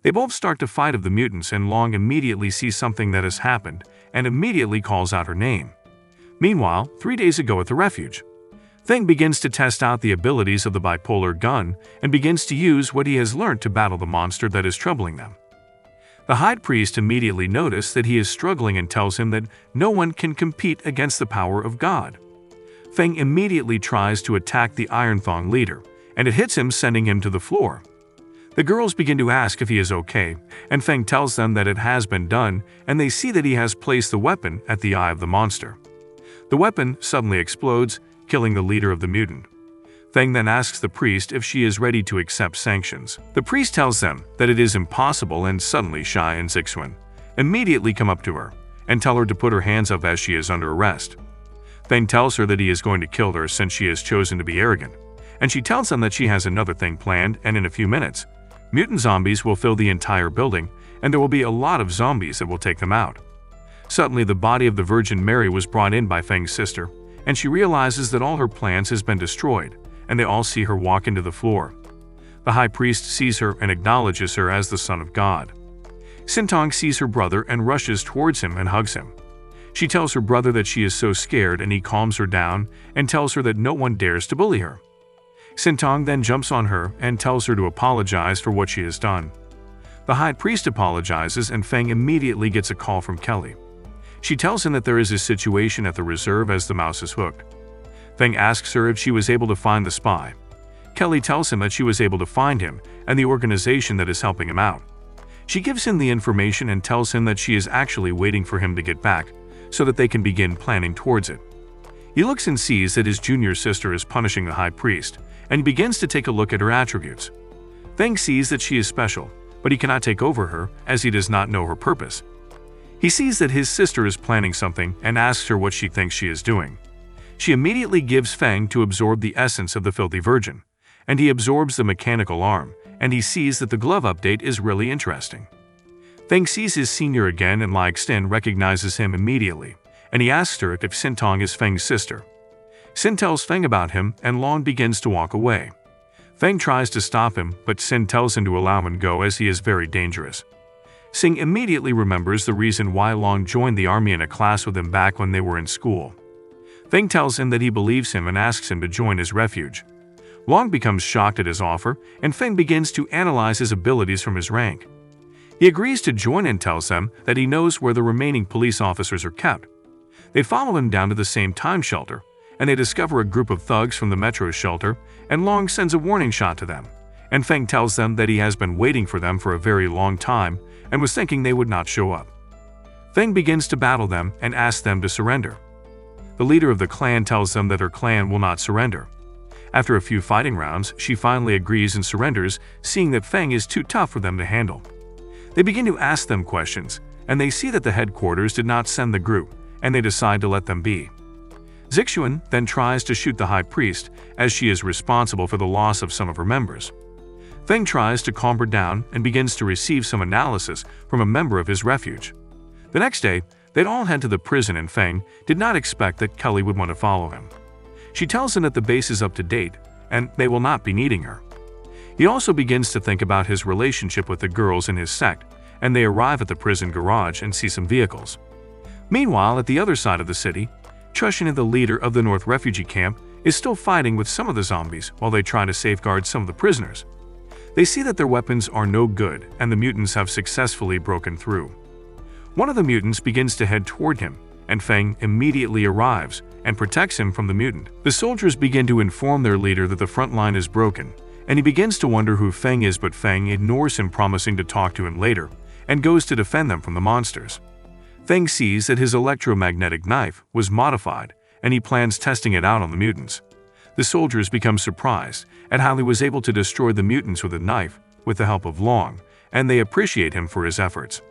They both start to fight of the mutants, and Long immediately sees something that has happened and immediately calls out her name. Meanwhile, 3 days ago at the refuge, Feng begins to test out the abilities of the bipolar gun and begins to use what he has learned to battle the monster that is troubling them. The High Priest immediately notices that he is struggling and tells him that no one can compete against the power of God. Feng immediately tries to attack the Iron Thong leader, and it hits him, sending him to the floor. The girls begin to ask if he is okay, and Feng tells them that it has been done, and they see that he has placed the weapon at the eye of the monster. The weapon suddenly explodes, killing the leader of the mutant. Feng then asks the priest if she is ready to accept sanctions. The priest tells them that it is impossible, and suddenly Shai and Zixuan immediately come up to her and tell her to put her hands up as she is under arrest. Feng tells her that he is going to kill her since she has chosen to be arrogant, and she tells them that she has another thing planned, and in a few minutes, mutant zombies will fill the entire building, and there will be a lot of zombies that will take them out. Suddenly, the body of the Virgin Mary was brought in by Feng's sister, and she realizes that all her plans has been destroyed, and they all see her walk into the floor. The High Priest sees her and acknowledges her as the Son of God. Sintong sees her brother and rushes towards him and hugs him. She tells her brother that she is so scared, and he calms her down and tells her that no one dares to bully her. Sintong then jumps on her and tells her to apologize for what she has done. The High Priest apologizes, and Feng immediately gets a call from Kelly. She tells him that there is a situation at the reserve as the mouse is hooked. Feng asks her if she was able to find the spy. Kelly tells him that she was able to find him and the organization that is helping him out. She gives him the information and tells him that she is actually waiting for him to get back so that they can begin planning towards it. He looks and sees that his junior sister is punishing the high priest, and he begins to take a look at her attributes. Feng sees that she is special, but he cannot take over her as he does not know her purpose. He sees that his sister is planning something and asks her what she thinks she is doing. She immediately gives Feng to absorb the essence of the filthy virgin, and he absorbs the mechanical arm, and he sees that the glove update is really interesting. Feng sees his senior again, and Lai Xin recognizes him immediately, and he asks her if Xintong is Feng's sister. Xin tells Feng about him, and Long begins to walk away. Feng tries to stop him, but Xin tells him to allow him go as he is very dangerous. Xing immediately remembers the reason why Long joined the army in a class with him back when they were in school. Feng tells him that he believes him and asks him to join his refuge. Long becomes shocked at his offer, and Feng begins to analyze his abilities from his rank. He agrees to join and tells them that he knows where the remaining police officers are kept. They follow him down to the same time shelter, and they discover a group of thugs from the metro shelter, and Long sends a warning shot to them, and Feng tells them that he has been waiting for them for a very long time and was thinking they would not show up. Feng begins to battle them and asks them to surrender. The leader of the clan tells them that her clan will not surrender. After a few fighting rounds, she finally agrees and surrenders, seeing that Feng is too tough for them to handle. They begin to ask them questions, and they see that the headquarters did not send the group, and they decide to let them be. Zixuan then tries to shoot the high priest, as she is responsible for the loss of some of her members. Feng tries to calm her down and begins to receive some analysis from a member of his refuge. The next day, they'd all head to the prison, and Feng did not expect that Kelly would want to follow him. She tells him that the base is up to date, and they will not be needing her. He also begins to think about his relationship with the girls in his sect, and they arrive at the prison garage and see some vehicles. Meanwhile, at the other side of the city, Chushin, the leader of the North refugee camp, is still fighting with some of the zombies while they try to safeguard some of the prisoners. They see that their weapons are no good, and the mutants have successfully broken through. One of the mutants begins to head toward him, and Feng immediately arrives and protects him from the mutant. The soldiers begin to inform their leader that the front line is broken, and he begins to wonder who Feng is, but Feng ignores him, promising to talk to him later, and goes to defend them from the monsters. Feng sees that his electromagnetic knife was modified, and he plans testing it out on the mutants. The soldiers become surprised at how he was able to destroy the mutants with a knife with the help of Long, and they appreciate him for his efforts.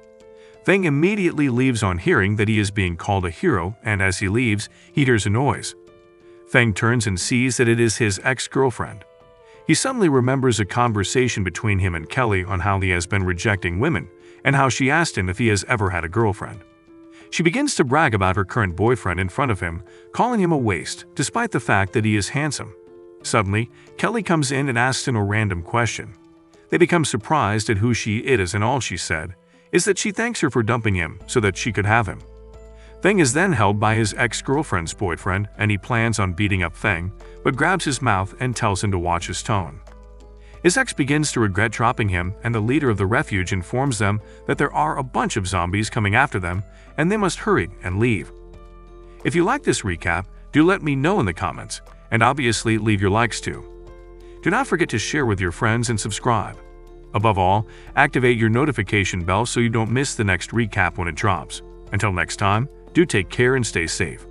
Feng immediately leaves on hearing that he is being called a hero, and as he leaves, he hears a noise. Feng turns and sees that it is his ex-girlfriend. He suddenly remembers a conversation between him and Kelly on how he has been rejecting women, and how she asked him if he has ever had a girlfriend. She begins to brag about her current boyfriend in front of him, calling him a waste, despite the fact that he is handsome. Suddenly, Kelly comes in and asks him a random question. They become surprised at who she is, and all she said is that she thanks her for dumping him so that she could have him. Feng is then held by his ex-girlfriend's boyfriend, and he plans on beating up Feng, but grabs his mouth and tells him to watch his tone. His ex begins to regret dropping him, and the leader of the refuge informs them that there are a bunch of zombies coming after them, and they must hurry and leave. If you like this recap, do let me know in the comments, and obviously leave your likes too. Do not forget to share with your friends and subscribe. Above all, activate your notification bell so you don't miss the next recap when it drops. Until next time, do take care and stay safe.